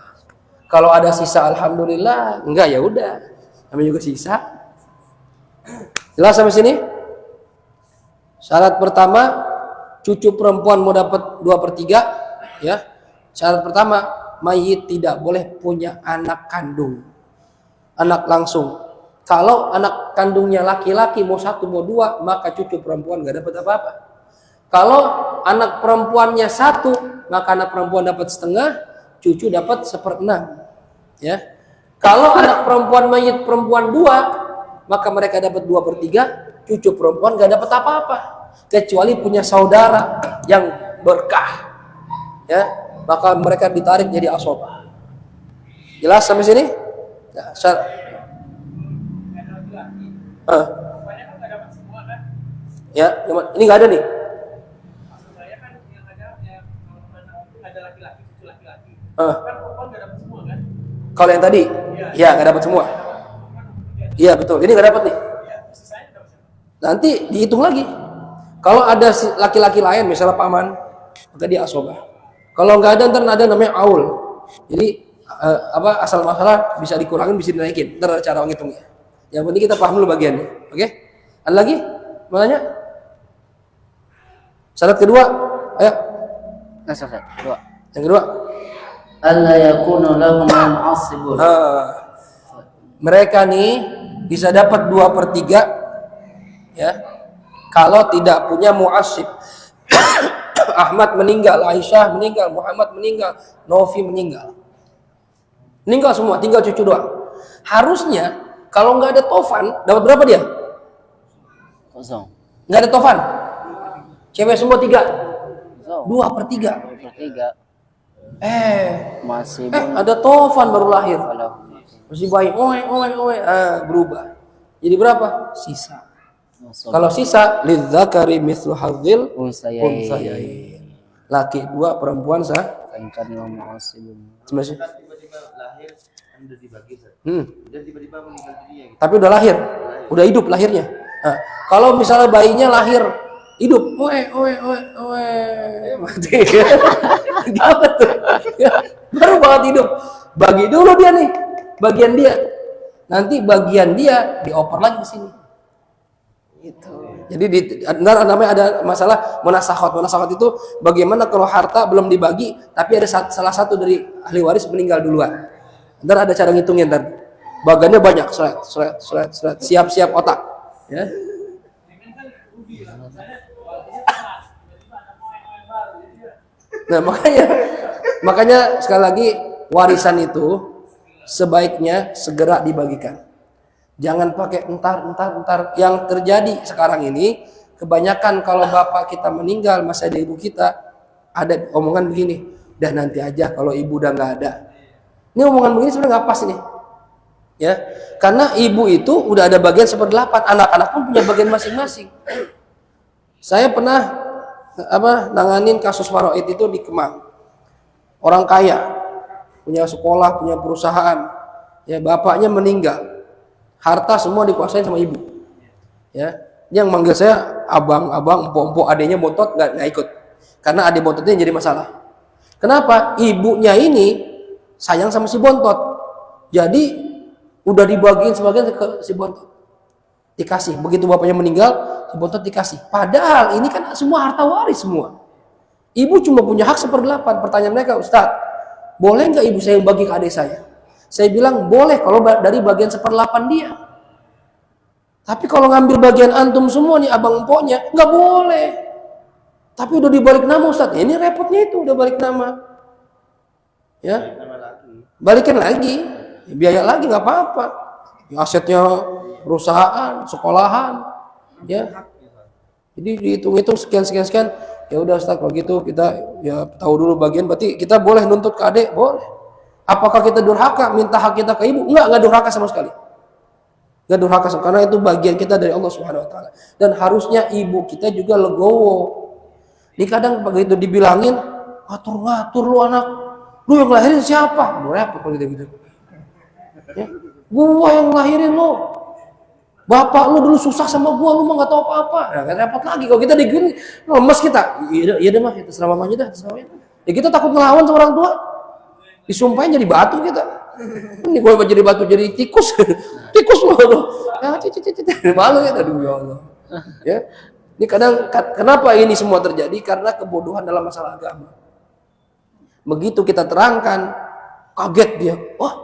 Kalau ada sisa alhamdulillah, enggak ya udah. Namanya juga sisa. Jelas sampai sini? Syarat pertama, cucu perempuan mau dapat 2/3, ya. Syarat pertama, mayit tidak boleh punya anak kandung. Anak langsung. Kalau anak kandungnya laki-laki mau 1 mau 2, maka cucu perempuan nggak dapat apa-apa. Kalau anak perempuannya 1, maka anak perempuan dapat setengah, cucu dapat 1/6. Ya. Kalau anak perempuan mayit perempuan 2, maka mereka dapat 2/3, cucu perempuan nggak dapat apa-apa kecuali punya saudara yang berkah. Ya, maka mereka ditarik jadi asobah. Jelas sampai sini? Ya, ya, ini nggak ada nih. Kalau yang tadi, ya nggak dapat semua. Iya betul, ini nggak dapat nih. Nanti dihitung lagi. Kalau ada laki-laki lain, misalnya paman, maka dia asobah. Kalau nggak ada, ntar ada namanya aul. Jadi asal masalah bisa dikurangin, bisa dinaikin. Ntar ada cara menghitungnya. Yang penting kita paham dulu bagiannya. Oke? Ada lagi? Mau nanya? Syarat kedua, ayo. Syarat kedua. Yang kedua. Alla yakunu lahum mu'assibun. Mereka nih bisa dapat 2/3, ya. Kalau tidak punya mu'assib. Ahmad meninggal, Aisyah meninggal, Muhammad meninggal, Novi meninggal. Meninggal semua, tinggal cucu doang. Harusnya kalau nggak ada Taufan, dapat berapa dia? Kosong. Nggak ada Taufan. Cewek semua 3. 2/3. Masih ada Taufan baru lahir. Masih bayi, berubah. Jadi berapa? Sisa. Kalau sisa, lidzakari mithlu hadzil unsayain. Laki 2, perempuan 1. Tiba-tiba lahir kan udah dibagi. Dan tiba-tiba meninggal dunia gitu. Tapi udah lahir, udah hidup lahirnya. Nah, kalau misalnya bayinya lahir hidup, mati. Apa tuh? Baru banget hidup. Bagi dulu dia nih, bagian dia. Nanti bagian dia dioper lagi ke sini. Gitu. Jadi namanya ada masalah munasakhat. Munasakhat itu bagaimana kalau harta belum dibagi, tapi ada salah satu dari ahli waris meninggal duluan. Ntar ada cara ngitungnya ntar. Bagannya banyak, seret, siap-siap otak. Ya. Nah makanya sekali lagi warisan itu sebaiknya segera dibagikan. Jangan pakai entar. Yang terjadi sekarang ini kebanyakan kalau bapak kita meninggal, masih ada ibu kita, ada omongan begini, dah nanti aja kalau ibu udah nggak ada. Ini omongan begini sebenarnya nggak pas ini, ya, karena ibu itu udah ada bagian 1/8, anak-anak pun punya bagian masing-masing. Saya pernah nanganin kasus faraid itu di Kemang. Orang kaya, punya sekolah, punya perusahaan, ya, bapaknya meninggal. Harta semua dikuasain sama ibu. Ya, yang manggil saya abang, empok, adiknya bontot nggak ikut. Karena adik bontotnya jadi masalah. Kenapa? Ibunya ini sayang sama si bontot. Jadi udah dibagiin sebagian ke si bontot. Dikasih. Begitu bapaknya meninggal, si bontot dikasih. Padahal ini kan semua harta waris semua. Ibu cuma punya hak 1/8. Pertanyaan mereka, Ustaz, boleh nggak ibu saya bagi ke adik saya? Saya bilang boleh kalau dari bagian 1/8 dia. Tapi kalau ngambil bagian antum semua nih abang empoknya, nggak boleh. Tapi udah dibalik nama Ustaz. Ya, ini repotnya itu udah balik nama. Ya, balikin lagi, ya, biaya lagi nggak apa-apa. Ya, asetnya perusahaan, sekolahan, ya. Jadi dihitung-hitung sekian. Ya udah Ustaz, kalau gitu kita ya tahu dulu bagian. Berarti kita boleh nuntut ke adik, boleh. Apakah kita durhaka minta hak kita ke ibu? Enggak durhaka sama sekali. Enggak durhaka karena itu bagian kita dari Allah Subhanahu wa taala. Dan harusnya ibu kita juga legowo. Ini kadang begitu dibilangin, ngatur lu anak. Lu yang lahirin siapa? Aduh repot kalau gitu. Ya. Gua yang ngelahirin lo. Bapak lu dulu susah sama gua, lu mah nggak tahu apa-apa. Nah, kan repot lagi kalau kita digini, lemes kita. Iya deh mah, terserah mamanya dah, terserah mamanya. Ya kita takut ngelawan sama orang tua. Disumpahin jadi batu kita. Ini gua jadi batu jadi tikus. Tikus lo. Ya, malu ya, aduh ya Allah. Ya. Ini kadang kenapa ini semua terjadi? Karena kebodohan dalam masalah agama. Begitu kita terangkan, kaget dia. Wah,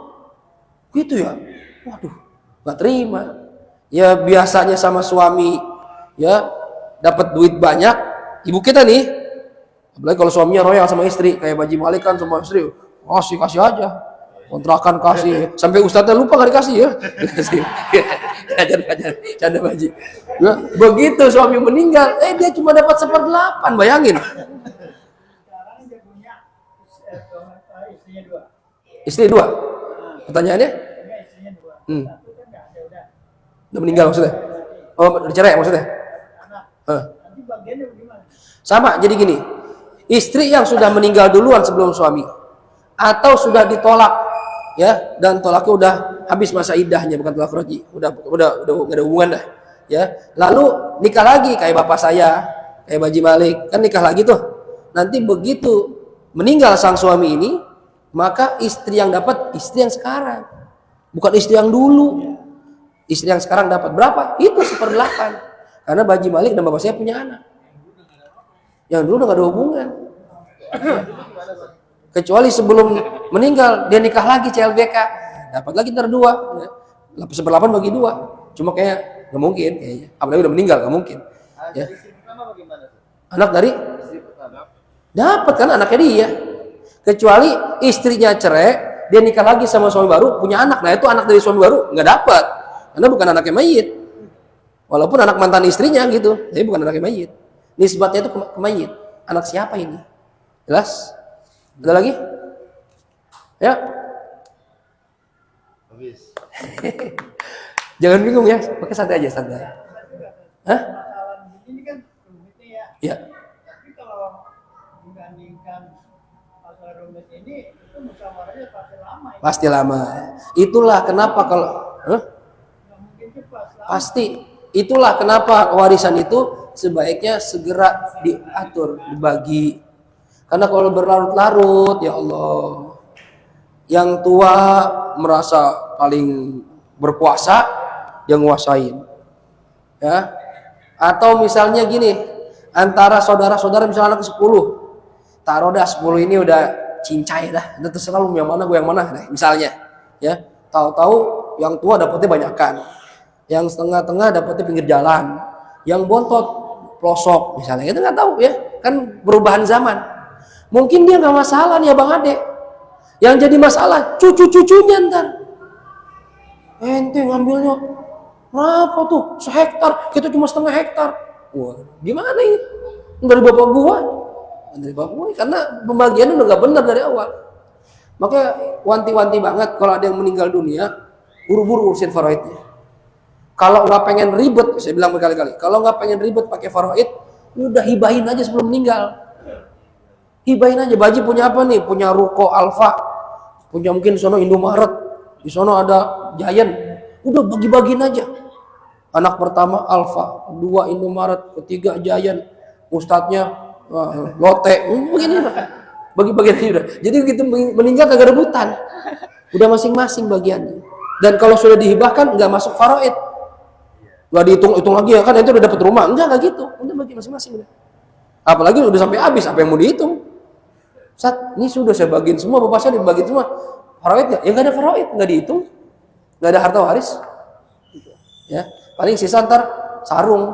gitu ya. Waduh, nggak terima. Ya biasanya sama suami ya dapat duit banyak, ibu kita nih, apalagi kalau suaminya royal sama istri kayak Baji Malik kan sama istri, kasih aja, kontrakan kasih, sampai ustadznya lupa nggak dikasih ya, ajar canda Baji. Ya, begitu suami meninggal, dia cuma dapat 1/8, bayangin. Istri dua, pertanyaannya? Udah meninggal maksudnya? Oh, dicerai maksudnya? Sama, jadi gini, istri yang sudah meninggal duluan sebelum suami, atau sudah ditolak, ya, dan tolaknya udah habis masa iddahnya, bukan tolak roji, udah nggak ada hubungan dah, ya. Lalu nikah lagi kayak bapak saya, kayak Baji Malik, kan nikah lagi tuh. Nanti begitu meninggal sang suami ini, maka istri yang dapat istri yang sekarang, bukan istri yang dulu. Istri yang sekarang dapat berapa? Itu 1/8. Karena Baji Malik dan bapak saya punya anak. Yang dulu udah gak ada hubungan. Kecuali sebelum meninggal dia nikah lagi CLBK, dapat lagi ntar 2. 1/8 bagi 2. Cuma kayak nggak mungkin kayaknya. Apalagi udah meninggal nggak mungkin. Ya. Anak dari dapat kan anaknya dia. Kecuali istrinya cerai, dia nikah lagi sama suami baru, punya anak. Nah itu anak dari suami baru nggak dapat. Karena bukan anaknya mayit, walaupun anak mantan istrinya gitu, tapi bukan anaknya mayit. Nisbatnya itu ke mayit. Anak siapa ini? Jelas? Ada lagi? Ya. Habis. Jangan bingung ya, pakai santai aja, santai. Hah? Ini kan rumitnya ya. Ya. Tapi kalau dibandingkan masalah rumit ini, itu musyawarahnya pasti lama. Ya. Pasti lama. Itulah kenapa kalau pasti itulah kenapa warisan itu sebaiknya segera diatur, dibagi. Karena kalau berlarut-larut, ya Allah, yang tua merasa paling berkuasa, yang nguasain. Ya. Atau misalnya gini, antara saudara-saudara misalnya anak 10, taruh dah 10 ini udah cincai dah, udah terserah lu yang mana gue yang mana deh, misalnya. Ya, tahu-tahu yang tua dapetnya banyakan. Yang setengah-tengah dapetnya pinggir jalan, yang bontot pelosok misalnya, kita nggak tahu ya, kan perubahan zaman. Mungkin dia nggak masalah nih abang ade, yang jadi masalah cucu-cucunya ntar. Ente ngambilnya berapa tuh? 1 hektar, kita cuma 1/2 hektar. Wah, gimana ini? Dari bapak gua, karena pembagiannya udah nggak benar dari awal. Maka wanti-wanti banget kalau ada yang meninggal dunia, buru-buru urusin faraidnya. Kalau nggak pengen ribet, saya bilang berkali-kali, kalau nggak pengen ribet pakai faraid, udah hibahin aja sebelum meninggal. Hibahin aja. Baji punya apa nih? Punya ruko Alfa, punya mungkin di sono Indomaret, di sono ada Giant. Udah bagi-bagiin aja. Anak pertama Alfa, kedua Indomaret, ketiga Giant, ustadznya Lotte, begini lah. Bagi-bagiin aja udah. Jadi begitu meninggal kagak rebutan, udah masing-masing bagiannya. Dan kalau sudah dihibahkan nggak masuk faraid. Nggak dihitung lagi ya kan itu udah dapat rumah, enggak gitu, udah bagi masing-masing udah. Apalagi udah sampai habis, apa yang mau dihitung? Saat ini sudah saya bagiin semua, bapak saya dibagi semua, faraid nggak? Ya nggak ada faraid, nggak dihitung, nggak ada harta waris, ya paling sisa ntar sarung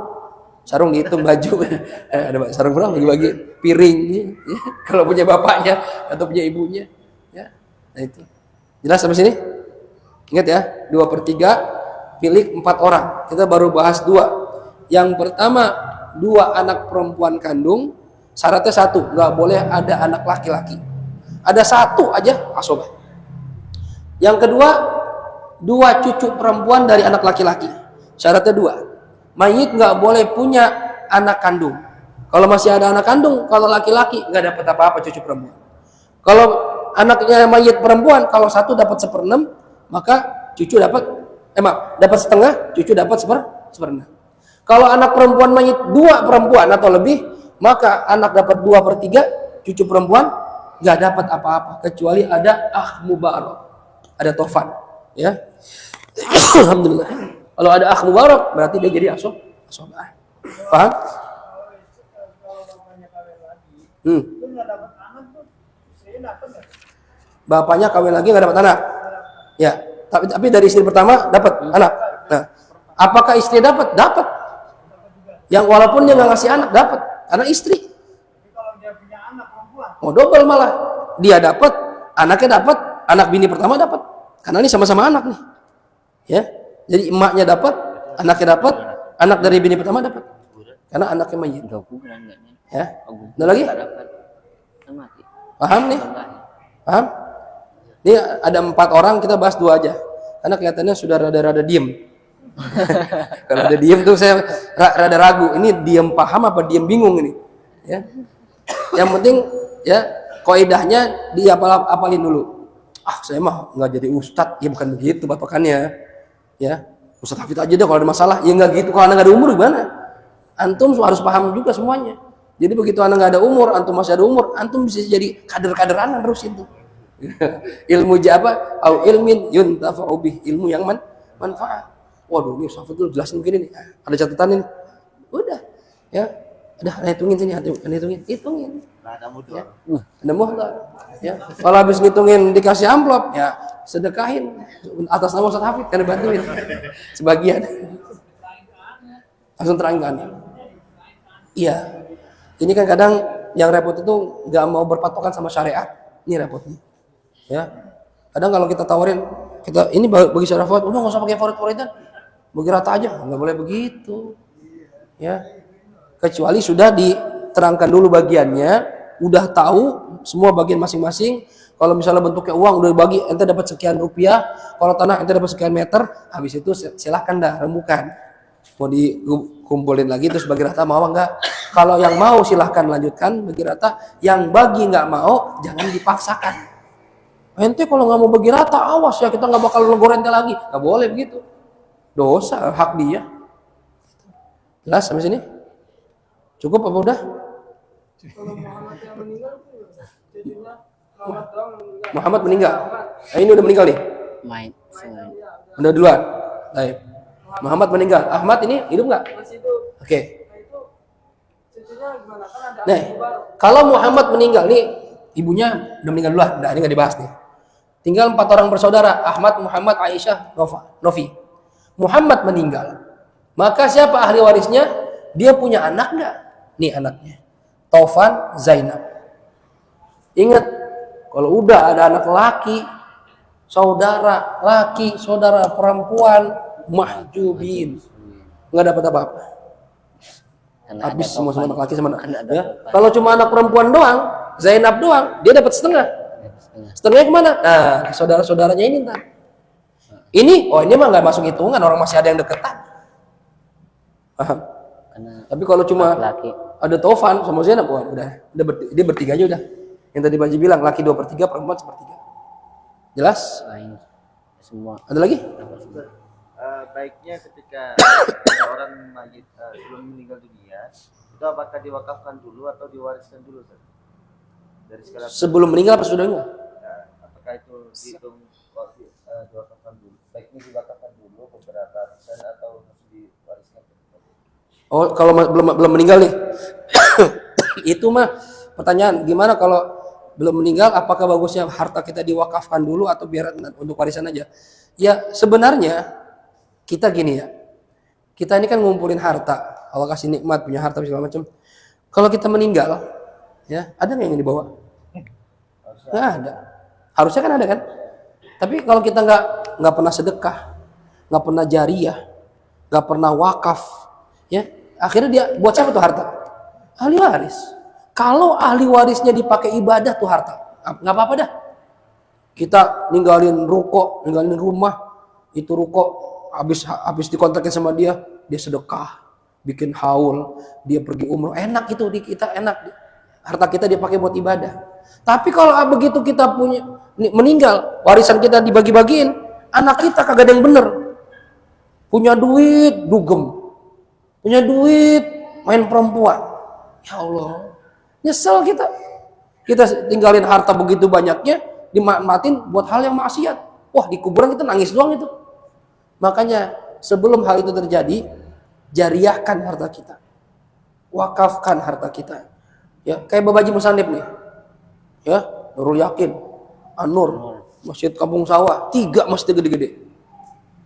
dihitung, baju, ada sarung berapa bagi-bagi, piring, ya. Kalau punya bapaknya atau punya ibunya, ya, nah itu jelas sampai sini, ingat ya, 2/3 milik 4 orang. Kita baru bahas 2. Yang pertama, 2 anak perempuan kandung, syaratnya 1, nggak boleh ada anak laki-laki. Ada 1 aja asobah. Yang kedua, 2 cucu perempuan dari anak laki-laki. Syaratnya 2. Mayit nggak boleh punya anak kandung. Kalau masih ada anak kandung, kalau laki-laki nggak dapat apa-apa cucu perempuan. Kalau anaknya mayit perempuan, kalau 1 dapat 1/6, maka cucu dapat dapat setengah, cucu dapat seperenam. Kalau anak perempuan mayit 2 perempuan atau lebih, maka anak dapat 2/3, cucu perempuan nggak dapat apa-apa kecuali ada mubarak, ada tofan, ya. Alhamdulillah. Kalau ada mubarak berarti dia jadi asobah. Paham? Kalau bapaknya kawin lagi, Hmm. itu nggak dapat anak tuh, istrinya dapat nggak? Bapaknya kawin lagi nggak dapat anak. Ya, tapi dari istri pertama dapat anak. Nah, apakah istri dapat? Dapat. Yang walaupun dia nggak ngasih anak dapat, karena istri. Tapi kalau dia punya anak perempuan, Oh, double malah. Dia dapat, anaknya dapat, anak bini pertama dapat. Karena ini sama-sama anak nih. Ya. Jadi emaknya dapat, anaknya dapat, anak dari bini pertama dapat. Karena anaknya mayit. 2 bulan enggaknya. Ya. Ada lagi? Enggak dapat. Kan mati. Paham nih? Tambahin. Paham? Ini ada 4 orang, kita bahas 2 aja. Karena kelihatannya sudah rada-rada diem. Kalau ada diem tuh saya rada ragu. Ini diem paham apa diem bingung ini? Ya. Yang penting ya kaidahnya apalin dulu. Saya mah nggak jadi ustadz. Ya bukan begitu batokannya. Ya, Ustadz Hafid aja deh kalau ada masalah. Ya nggak gitu, kalau anda nggak ada umur gimana? Antum harus paham juga semuanya. Jadi begitu anda nggak ada umur, antum masih ada umur, antum bisa jadi kader-kader anak terus itu. Ilmu apa? Au ilmin yuntafa'u bih, ilmu yang manfaat. Waduh, ini Ustadz Hafid jelasin begini nih. Ada catatan ini. Udah, ya. Udah, hitungin sini, hitungin. Nah, kamu tuh. Ya. Ada muhtar. Ya. Kalau habis ngitungin dikasih amplop, ya sedekahin atas nama Ustadz Hafid, kan bantuin sebagian. Langsung terangkan. Iya. Ini kan kadang yang repot itu nggak mau berpatokan sama syariat. Ini repotnya. Ya. Kadang kalau kita tawarin, ini bagi syariat, udah nggak usah pakai favorit-favoritan, bagi rata aja, nggak boleh begitu. Ya. Kecuali sudah diterangkan dulu bagiannya, udah tahu semua bagian masing-masing. Kalau misalnya bentuknya uang udah bagi, ente dapat sekian rupiah, kalau tanah ente dapat sekian meter, habis itu silahkan dah rembukan. Mau dikumpulin lagi terus bagi rata mau enggak? Kalau yang mau silahkan lanjutkan bagi rata, yang bagi nggak mau jangan dipaksakan. Ente kalau nggak mau bagi rata, awas ya, kita nggak bakal negor ente lagi. Nggak boleh begitu, dosa, hak dia. Jelas sampai sini? Cukup apa udah? Muhammad meninggal. Ini udah meninggal nih. Main. Udah duluan. Baik. Muhammad meninggal. Ahmad ini hidup nggak? Oke. Nah, kalau Muhammad meninggal nih, ibunya udah meninggal duluan. Nah, ini nggak dibahas nih. Tinggal 4 orang bersaudara, Ahmad, Muhammad, Aisyah, Novi. Muhammad meninggal. Maka siapa ahli warisnya? Dia punya anak nggak? Nih anaknya. Taufan, Zainab. Ingat, kalau udah ada anak laki, saudara laki, saudara perempuan, mahjubin, nggak dapat apa-apa. Habis semua anak laki sama anak. Ya. Kalau cuma anak perempuan doang, Zainab doang, dia dapat setengah. Setengahnya kemana? Nah, saudara-saudaranya ini ntar. Ini mah nggak masuk hitungan, orang masih ada yang deketan. Paham? Tapi kalau cuma laki. ada Taufan sama Zainab, udah dia bertiga aja udah. Yang tadi Baji bilang, laki 2/3, perempuan 1/3. Jelas? Lain semua. Ada lagi? Baiknya ketika orang mayit sebelum meninggal dunia, itu apakah diwakafkan dulu atau diwariskan dulu, Ustaz? Dari sekarang. Sebelum meninggal apa sudah enggak? Apakah itu dihitung diwakafkan dulu? Baiknya diwakafkan dulu beberapa persen atau harus diwariskan? Oh, kalau belum meninggal nih. Itu mah pertanyaan, gimana kalau belum meninggal, apakah bagusnya harta kita diwakafkan dulu atau biar untuk warisan aja? Ya, sebenarnya kita gini ya. Kita ini kan ngumpulin harta. Allah kasih nikmat, punya harta segala macam. Kalau kita meninggal, ya, ada nggak yang dibawa? Nggak ada. Harusnya kan ada kan? Tapi kalau kita nggak pernah sedekah, nggak pernah jariyah, nggak pernah wakaf, ya, akhirnya dia buat siapa tuh harta? Ahli waris. Kalau ahli warisnya dipakai ibadah tuh harta, nggak apa-apa dah. Kita ninggalin ruko, ninggalin rumah, itu ruko habis dikontrakin sama dia sedekah, bikin haul, dia pergi umroh, enak itu di kita, enak. Harta kita dipakai buat ibadah. Tapi kalau begitu kita punya meninggal, warisan kita dibagi-bagiin, Anak kita kagak ada yang bener. Punya duit, dugem. Punya duit, main perempuan. Ya Allah, nyesel kita. Kita tinggalin harta begitu banyaknya, dimatin buat hal yang maksiat. Wah, di kuburan kita nangis doang itu. Makanya sebelum hal itu terjadi, jariahkan harta kita. Wakafkan harta kita. Ya, kayak Babaji Musandib nih. Ya, Nurul Yakin, An-Nur, Masjid Kampung Sawah, 3 masjid gede-gede.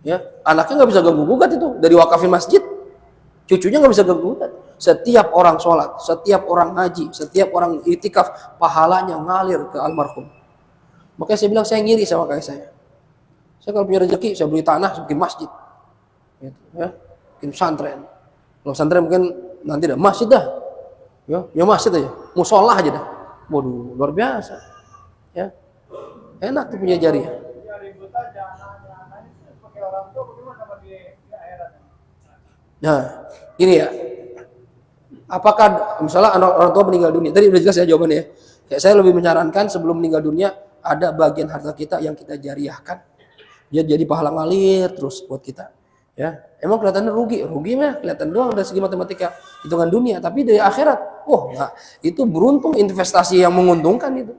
Ya, anaknya nggak bisa ganggu gugat itu dari wakafin masjid, cucunya nggak bisa ganggu gugat. Setiap orang sholat, setiap orang ngaji, setiap orang itikaf, pahalanya ngalir ke almarhum. Makanya saya bilang saya ngiri sama kayak saya. Saya kalau punya rezeki, saya beli tanah, saya bikin masjid, gitu, ya, bikin pesantren. Kalau pesantren mungkin nanti dah masjid dah, ya masjid aja, musola aja dah. Waduh, luar biasa, ya, enak tuh punya jariah. Ya ribut aja anak-anak sebagai orang tua bagaimana sama di akhirat. Nah, ini ya. Apakah misalnya orang tua meninggal dunia? Tadi udah jelas ya jawabannya ya. Kayak saya lebih menyarankan sebelum meninggal dunia ada bagian harta kita yang kita jariahkan. Dia jadi pahala ngalir terus buat kita. Ya, emang kelihatannya rugi mah kelihatan doang dari segi matematika hitungan dunia, tapi dari akhirat, nah, itu beruntung investasi yang menguntungkan itu.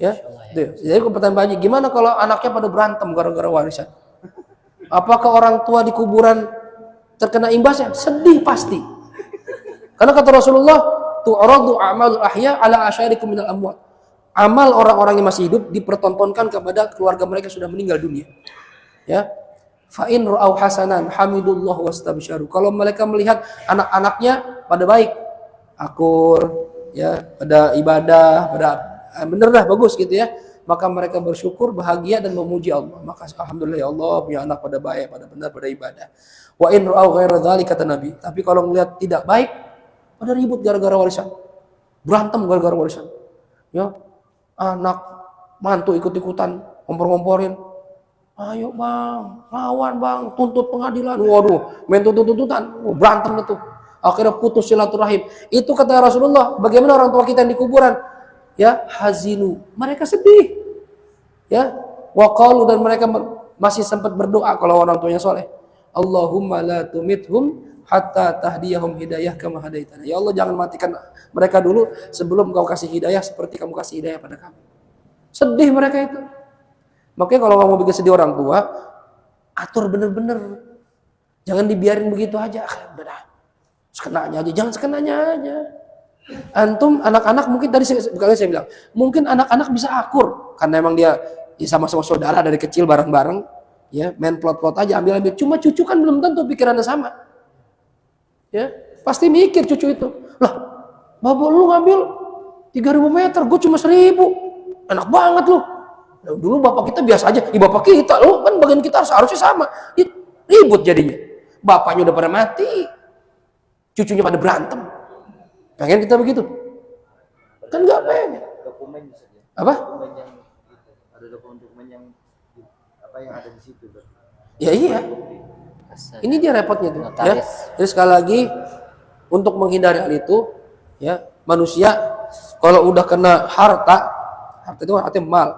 Ya, jadi pertanyaan Pak Haji, gimana kalau anaknya pada berantem gara-gara warisan? Apakah orang tua di kuburan terkena imbasnya? Sedih pasti. Karena kata Rasulullah, tu'radu a'malul ahya ala asyarikum minal amwat. Amal orang-orang yang masih hidup dipertontonkan kepada keluarga mereka yang sudah meninggal dunia. Ya. Fa in ra'au hasanan hamidullah wastabsyaru. Kalau mereka melihat anak-anaknya pada baik, akur, ya, pada ibadah, pada bener dah bagus gitu ya, maka mereka bersyukur, bahagia dan memuji Allah. Maka alhamdulillah ya Allah punya anak pada baik, pada benar, pada ibadah. Wa in ra'au ghaira dzalika kata Nabi. Tapi kalau melihat tidak baik, pada ribut gara-gara warisan. Berantem gara-gara warisan. Ya. Anak mantu ikut-ikutan ngompor-ngomporin. Ayo bang, lawan bang, tuntut pengadilan. Waduh, main tuntut-tuntutan, berantem itu. Akhirnya putus silaturahim. Itu kata Rasulullah, bagaimana orang tua kita yang di kuburan? Ya, hazinu. Mereka sedih. Ya, waqalu dan mereka masih sempat berdoa kalau orang tuanya soleh. Allahumma la tumithum hatta tahdiyahum hidayah kama hadaitana. Ya Allah, jangan matikan mereka dulu sebelum kau kasih hidayah seperti kamu kasih hidayah pada kami. Sedih mereka itu. Makanya kalau kamu bikin sedih orang tua, atur bener-bener. Jangan dibiarin begitu aja. Udah dah. Sekenanya aja, jangan sekenanya aja. Antum anak-anak mungkin tadi saya bilang, mungkin anak-anak bisa akur karena emang dia sama-sama saudara dari kecil bareng-bareng, ya, main plot-plot aja ambil-ambil. Cuma cucu kan belum tentu pikirannya sama. Ya, pasti mikir cucu itu. Lah, bapak lu ngambil 3.000 meter, gue cuma 1.000. Enak banget lu. Nah, dulu bapak kita biasa aja, bapak kita loh kan bagian kita harusnya sama. Ribut jadinya. Bapaknya udah pada mati, cucunya pada berantem. Pengen kita begitu? Kan nggak pengen. Dokumen saja. Apa? Dokumen yang ada dokumen yang yang ada di situ. Ya iya. Ini dia repotnya tuh. Ya. Jadi sekali lagi untuk menghindari hal itu, ya manusia kalau udah kena harta itu artinya mal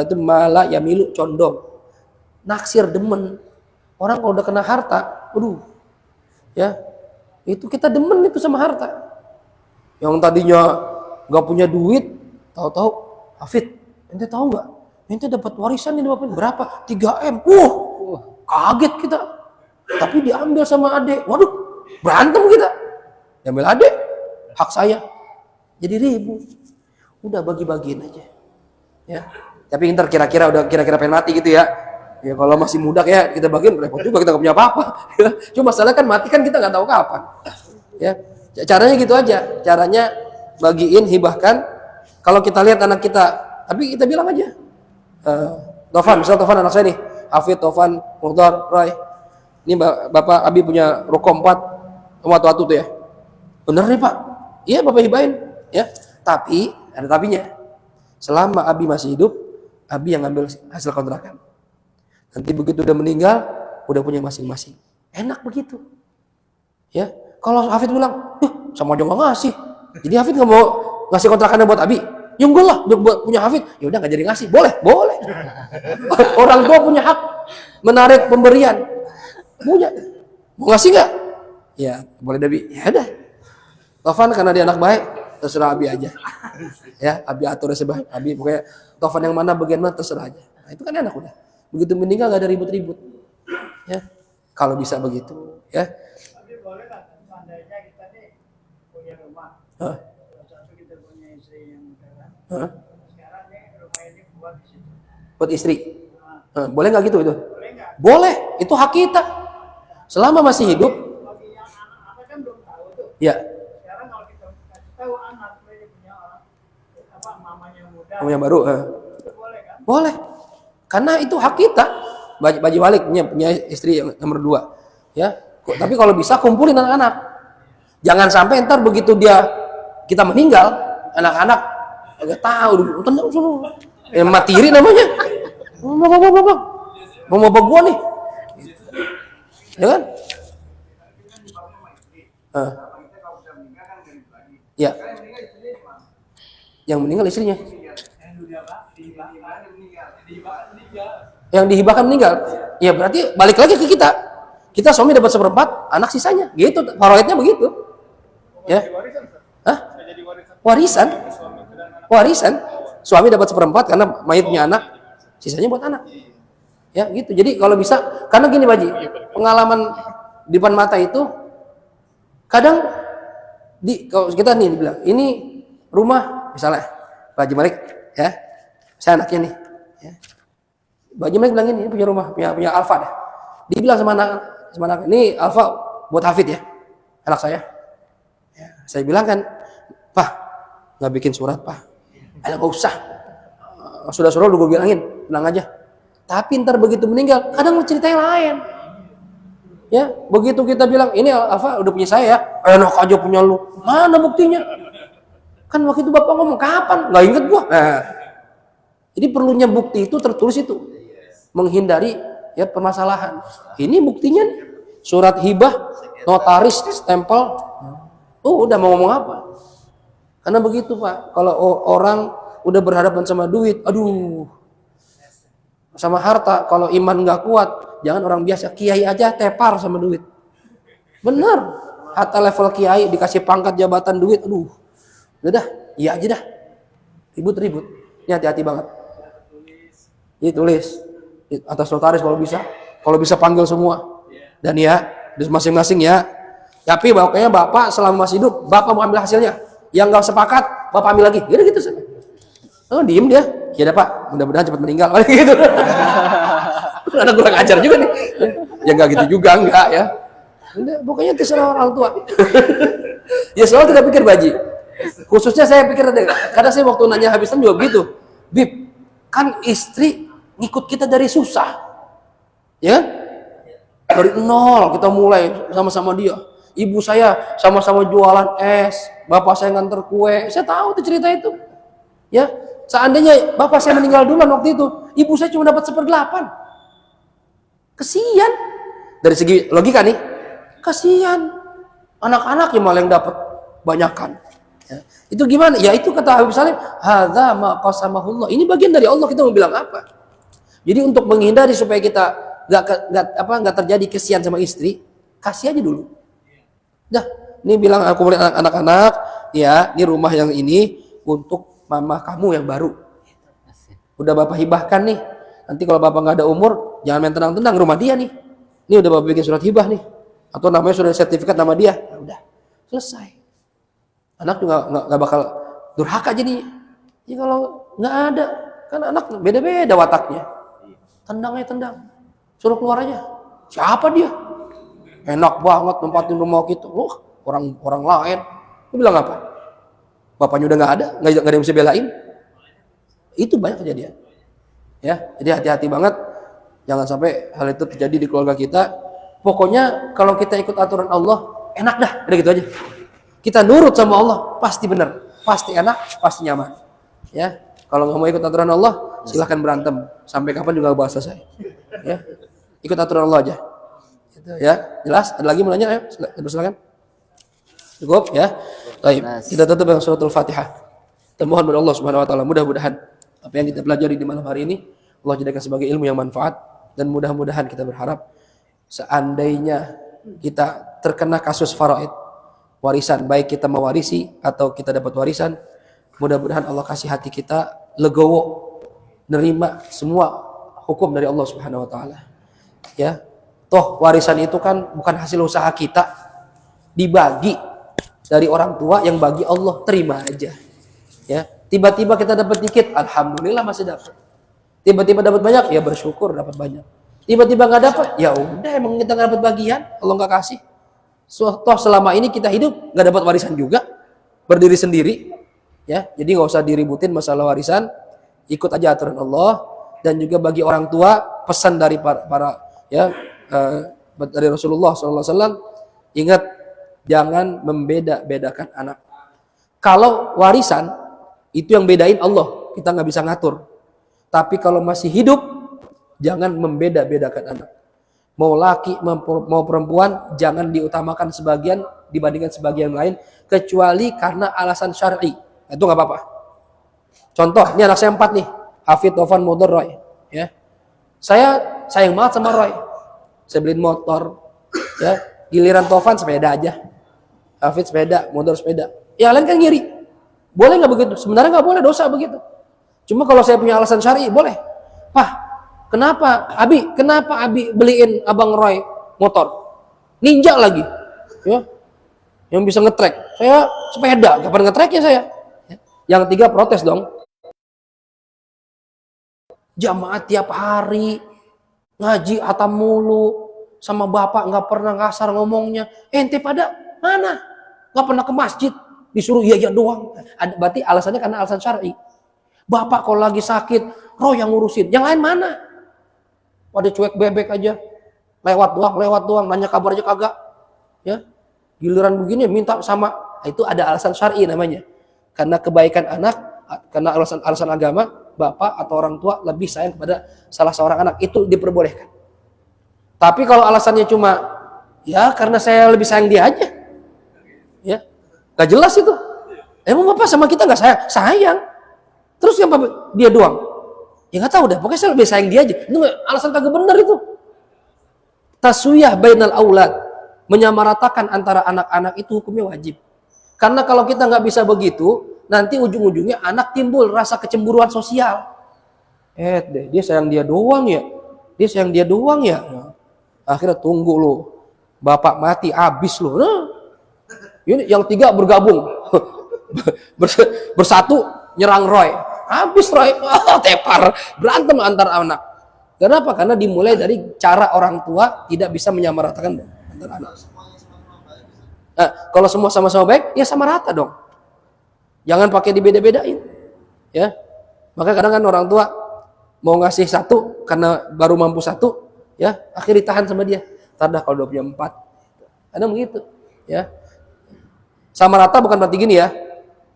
itu mala ya milu condong, naksir demen. Orang kalau udah kena harta, ya itu kita demen itu sama harta. Yang tadinya nggak punya duit, tahu-tahu Hafid, ente tahu nggak? Ente dapat warisan ini berapa? 3M. Kaget kita. Tapi diambil sama adik. Waduh, berantem kita. Diambil adik, hak saya. Jadi ribut. Udah bagi-bagiin aja. Ya. Tapi ntar kira-kira pengen mati gitu ya. Ya kalau masih muda ya kita bagiin repot juga, kita nggak punya apa-apa. Cuma masalah kan mati kan kita nggak tahu kapan. Ya. Caranya gitu aja. Caranya bagiin, hibahkan. Kalau kita lihat anak kita, tapi kita bilang aja. Tovan, misal Tovan anak saya nih, Hafid, Tovan, Muhdar, Rai. Ini Bapak Abi punya ruko 4 watu-watu tuh ya. Bener nih Pak. Iya Bapak hibahin. Ya. Tapi ada tapinya. Selama Abi masih hidup, Abi yang ngambil hasil kontrakan. Nanti begitu udah meninggal, udah punya masing-masing. Enak begitu. Ya. Kalau Hafid bilang, sama aja nggak ngasih. Jadi Hafid nggak mau ngasih kontrakannya buat Abi. Ya enggak lah, buat punya hafid. Ya udah nggak jadi ngasih. Boleh. Orang tua punya hak menarik pemberian. Punya. Mau ngasih nggak? Ya, boleh Abi. Ya udah. Taufan karena dia anak baik, terserah Abi aja. Ya, Abi atur sebaik. Abi pokoknya Taufan yang mana bagian mana terserah aja. Nah, itu kan enak udah. Begitu meninggal nggak ada ribut-ribut. Ya, kalau bisa begitu. Ya. Tapi boleh lah, seandainya kita nih punya rumah. Hah? Satu kita punya istri yang muda kan. Hah? Sekarang nih rumah ini buat di situ. Buat istri. Nah, Boleh nggak gitu itu? boleh nggak? Boleh. Itu hak kita. Selama masih hidup. Bagi yang anak-anak kan belum tahu tuh. Ya. Sekarang kalau kita kasih tahu anak ini punya orang mamanya yang muda. Kamu yang baru. Itu boleh kan? Boleh. Karena itu hak kita. Baji balik punya istri yang nomor 2. Ya. Tapi kalau bisa kumpulin anak-anak. Jangan sampai ntar begitu kita meninggal, anak-anak agak tahu tenang semua. Matiri namanya. Mau bawa gua nih. Ya kan? Ya. Yang meninggal istrinya. Yang dihibahkan meninggal. Ya berarti balik lagi ke kita. Kita suami dapat 1/4, anak sisanya. Gitu, faraidnya begitu. Ya. Hah? Warisan. Suami dapat 1/4 karena mayit punya anak, sisanya buat anak. Ya, gitu. Jadi kalau bisa, karena gini Baji, pengalaman di depan mata itu kadang kalau kita nih dibilang, ini rumah misalnya Pak Haji Malik, ya. Saya anaknya nih, ya. Pak Haji Malik bilang ini punya rumah, punya Alfa deh. Dia bilang sama anak, ini Alfa buat Hafid ya, anak saya. Ya, saya bilang kan, Pak, nggak bikin surat Pak. Nggak usah. Sudah udah gue bilangin, bilang aja. Tapi ntar begitu meninggal, kadang cerita yang lain. Ya, begitu kita bilang, ini Alfa udah punya saya ya, enak aja punya lu. Mana buktinya? Kan waktu itu bapak ngomong, kapan? Nggak inget gua. Nah, jadi perlunya bukti itu tertulis itu. Menghindari ya permasalahan. Ini buktinya nih. Surat hibah, notaris, stempel. Udah mau ngomong apa? Karena begitu Pak, kalau orang udah berhadapan sama duit, aduh, sama harta, kalau iman nggak kuat, jangan orang biasa, kiai aja tepar sama duit. Bener, hatta level kiai dikasih pangkat jabatan duit, aduh, udah dah, iya aja dah, ribut-ribut, ini hati-hati banget. Ini tulis atas notaris kalau bisa panggil semua, dan ya, masing-masing ya. Tapi pokoknya bapak selama masih hidup, bapak mau ambil hasilnya. Yang nggak sepakat, bapak ambil lagi. Gitu saja. Oh, diem dia. Ya udah Pak, mudah-mudahan cepat meninggal. Gitu. Anak kurang ajar juga nih. Ya nggak gitu juga, enggak ya. Udah, pokoknya terserah orang tua. Ya selalu kita pikir Baji. Khususnya saya pikir, karena saya waktu nanya Habisan juga begitu. Bib, kan istri ngikut kita dari susah. Ya kan? Dari nol kita mulai sama-sama dia. Ibu saya sama-sama jualan es, bapak saya nganter kue. Saya tahu tuh cerita itu. Ya, seandainya bapak saya meninggal duluan waktu itu, ibu saya cuma dapat 1/8. Kesian. Dari segi logika nih, kasihan. Anak-anaknya malah yang dapat banyakan. Ya. Itu gimana? Ya itu kata Habib Salim, hadza ma qasamahullah. Ini bagian dari Allah, kita mau bilang apa? Jadi untuk menghindari supaya kita nggak terjadi kesian sama istri, kasih aja dulu. Dah, ini bilang aku boleh anak-anak, ya, ini rumah yang ini untuk mama kamu yang baru. Udah bapak hibahkan nih. Nanti kalau bapak nggak ada umur, jangan main tenang-tenang, rumah dia nih. Ini udah bapak bikin surat hibah nih. Atau namanya sudah sertifikat nama dia. Ya udah, selesai. Anak juga nggak bakal durhaka jadi. Ya kalau nggak ada, kan anak beda-beda wataknya. Tendang. Suruh keluar aja. Siapa dia? Enak banget nempatin rumah kita. Orang lain. Lu bilang apa? Bapaknya udah nggak ada yang bisa belain. Itu banyak kejadian. Ya, jadi hati-hati banget. Jangan sampai hal itu terjadi di keluarga kita. Pokoknya kalau kita ikut aturan Allah, enak dah. Udah gitu aja. Kita nurut sama Allah, pasti benar, pasti enak, pasti nyaman. Ya, kalau nggak mau ikut aturan Allah, silahkan berantem. Sampai kapan juga bahas selesai. Ya, ikut aturan Allah aja. Gitu, ya, jelas? Ada lagi mau nanya? Ayo, silakan. Cukup ya. Baik, kita tutup dengan suratul Fatihah. Kita mohon kepada Allah Subhanahu wa taala, mudah-mudahan apa yang kita pelajari di malam hari ini Allah jadikan sebagai ilmu yang manfaat, dan mudah-mudahan kita berharap seandainya kita terkena kasus faraid, warisan, baik kita mewarisi atau kita dapat warisan, mudah-mudahan Allah kasih hati kita legowo nerima semua hukum dari Allah Subhanahu wa taala. Ya. Toh warisan itu kan bukan hasil usaha kita, dibagi dari orang tua yang bagi Allah, terima aja. Ya, tiba-tiba kita dapat dikit, alhamdulillah masih dapat. Tiba-tiba dapat banyak, ya bersyukur dapat banyak. Tiba-tiba nggak dapat, ya udah emang kita nggak dapat bagian, Allah nggak kasih. Toh selama ini kita hidup nggak dapat warisan juga, berdiri sendiri. Ya, jadi nggak usah diributin masalah warisan, ikut aja aturan Allah. Dan juga bagi orang tua, pesan dari para dari Rasulullah SAW, ingat jangan membeda-bedakan anak. Kalau warisan itu yang bedain Allah, kita nggak bisa ngatur. Tapi kalau masih hidup, jangan membeda-bedakan anak. Mau laki mau perempuan, jangan diutamakan sebagian dibandingkan sebagian lain, kecuali karena alasan syar'i. Itu nggak apa-apa. Contoh, ini anak saya 4 nih, Hafid, Taufan, Mudhar, Roy. Ya, saya sayang banget sama Roy. Saya beliin motor, ya. Giliran Taufan sepeda aja, Hafid sepeda, Mudhar sepeda. Yang lain kan ngiri. Boleh nggak begitu? Sebenarnya nggak boleh, dosa begitu. Cuma kalau saya punya alasan syar'i, boleh. Pak, kenapa Abi beliin Abang Roy motor? Ninja lagi, ya, yang bisa ngetrek. Saya sepeda, kapan ngetreknya saya? Yang 3 protes dong. Jamaah tiap hari ngaji hatam mulu, sama bapak nggak pernah kasar ngomongnya. Ente pada mana? Nggak pernah ke masjid, disuruh iya doang. Berarti alasannya karena alasan syar'i. Bapak kalau lagi sakit, Roh yang ngurusin. Yang lain mana? Pada cuek bebek aja, lewat doang, nanya kabar aja kagak. Ya, giliran begini minta sama. Itu ada alasan syar'i namanya. Karena kebaikan anak, karena alasan agama, bapak atau orang tua lebih sayang kepada salah seorang anak, itu diperbolehkan. Tapi kalau alasannya cuma ya karena saya lebih sayang dia aja, ya nggak jelas itu. Emang bapak sama kita nggak sayang? Terus yang dia doang? Ya nggak tahu dah. Pokoknya saya lebih sayang dia aja. Itu alasan kagak benar itu. Taswiyah bainal aulad, menyamaratakan antara anak-anak itu hukumnya wajib. Karena kalau kita nggak bisa begitu, nanti ujung-ujungnya anak timbul rasa kecemburuan sosial. Dia sayang dia doang ya. Dia sayang dia doang ya. Akhirnya tunggu lo, bapak mati habis lo. Nah, ini yang 3 bergabung, bersatu nyerang Roy. Habis Roy, tepar, berantem antar anak. Kenapa? Karena dimulai dari cara orang tua tidak bisa menyamaratakan antara anak. Nah, kalau semua sama-sama baik, ya sama rata dong. Jangan pakai dibeda-bedain, ya. Maka kadang kan orang tua mau ngasih 1 karena baru mampu 1, ya, akhirnya ditahan sama dia. Tada kalau 24, kadang begitu, ya. Sama rata bukan berarti gini ya.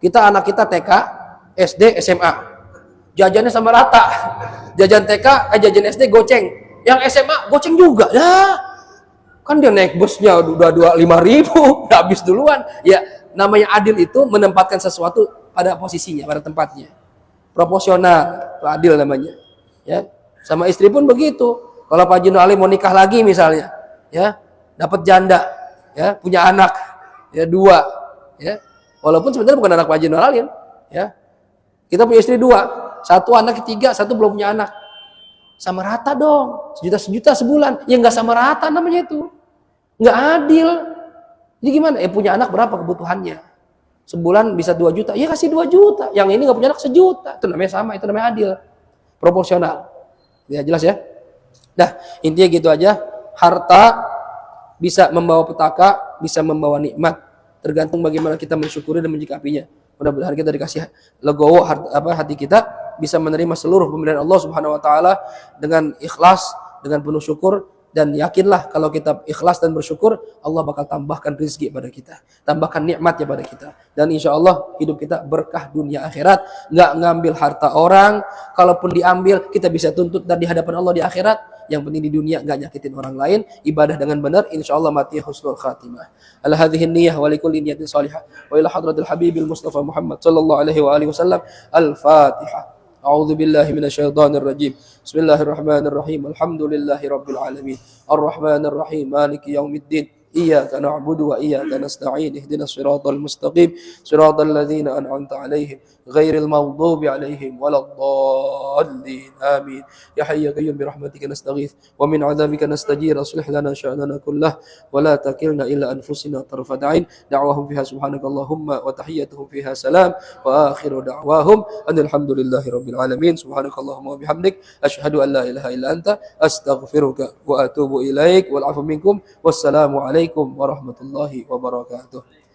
Anak kita TK, SD, SMA, jajannya sama rata. Jajan TK, jajan SD goceng. Yang SMA goceng juga, ya. Kan dia naik busnya udah 5.000, udah habis duluan. Ya, namanya adil itu menempatkan sesuatu pada posisinya, pada tempatnya. Proporsional, itu adil namanya. Ya, sama istri pun begitu. Kalau Pak Haji Nur Ali mau nikah lagi misalnya, ya, dapat janda, ya, punya anak, ya 2, ya. Walaupun sebenarnya bukan anak Pak Haji Nur Ali, ya. Kita punya istri 2, 1 anak, 3, 1 belum punya anak. Sama rata dong, sejuta sebulan. Ya nggak sama rata namanya itu. Nggak adil. Jadi gimana? Punya anak berapa kebutuhannya? Sebulan bisa 2 juta. Ya kasih 2 juta. Yang ini nggak punya anak 1 juta. Itu namanya sama, itu namanya adil. Proporsional. Ya jelas ya? Nah, intinya gitu aja. Harta bisa membawa petaka, bisa membawa nikmat. Tergantung bagaimana kita mensyukuri dan menyikapinya. Mudah-mudahan kita dikasih legowo hati kita bisa menerima seluruh pemberian Allah Subhanahu wa taala dengan ikhlas, dengan penuh syukur, Dan yakinlah kalau kita ikhlas dan bersyukur, Allah bakal tambahkan rezeki pada kita, tambahkan nikmatnya pada kita. Dan insya Allah hidup kita berkah dunia akhirat. Nggak ngambil harta orang, kalaupun diambil kita bisa tuntut dan di hadapan Allah di akhirat. Yang penting di dunia nggak nyakitin orang lain, ibadah dengan benar, insya Allah mati husnul khatimah. Ala hadhihi niyyah wa likulli niyatin salihah wa ila hadratil habibil Mustafa Muhammad sallallahu alaihi wa alihi wasallam. Al-Fatihah. أعوذ بالله من الشيطان الرجيم بسم الله الرحمن الرحيم الحمد لله رب العالمين الرحمن الرحيم مالك يوم الدين إياك نعبد وإياك نستعين اهدنا الصراط المستقيم صراط الذين أنعمت عليهم غير المغضوب عليهم ولا الضالين آمين يا حي يا قيوم برحمتك نستغيث ومن عذابك نستجير أصلح لنا شأننا كله ولا تكلنا إلى أنفسنا طرفة عين دعواهم فيها سبحانك اللهم وتحيتهم فيها سلام وآخر دعواهم أن الحمد لله رب العالمين سبحانك اللهم وبحمدك أشهد أن لا إله إلا أنت أستغفرك وأتوب إليك والعفو منكم والسلام عليكم warahmatullahi wabarakatuh.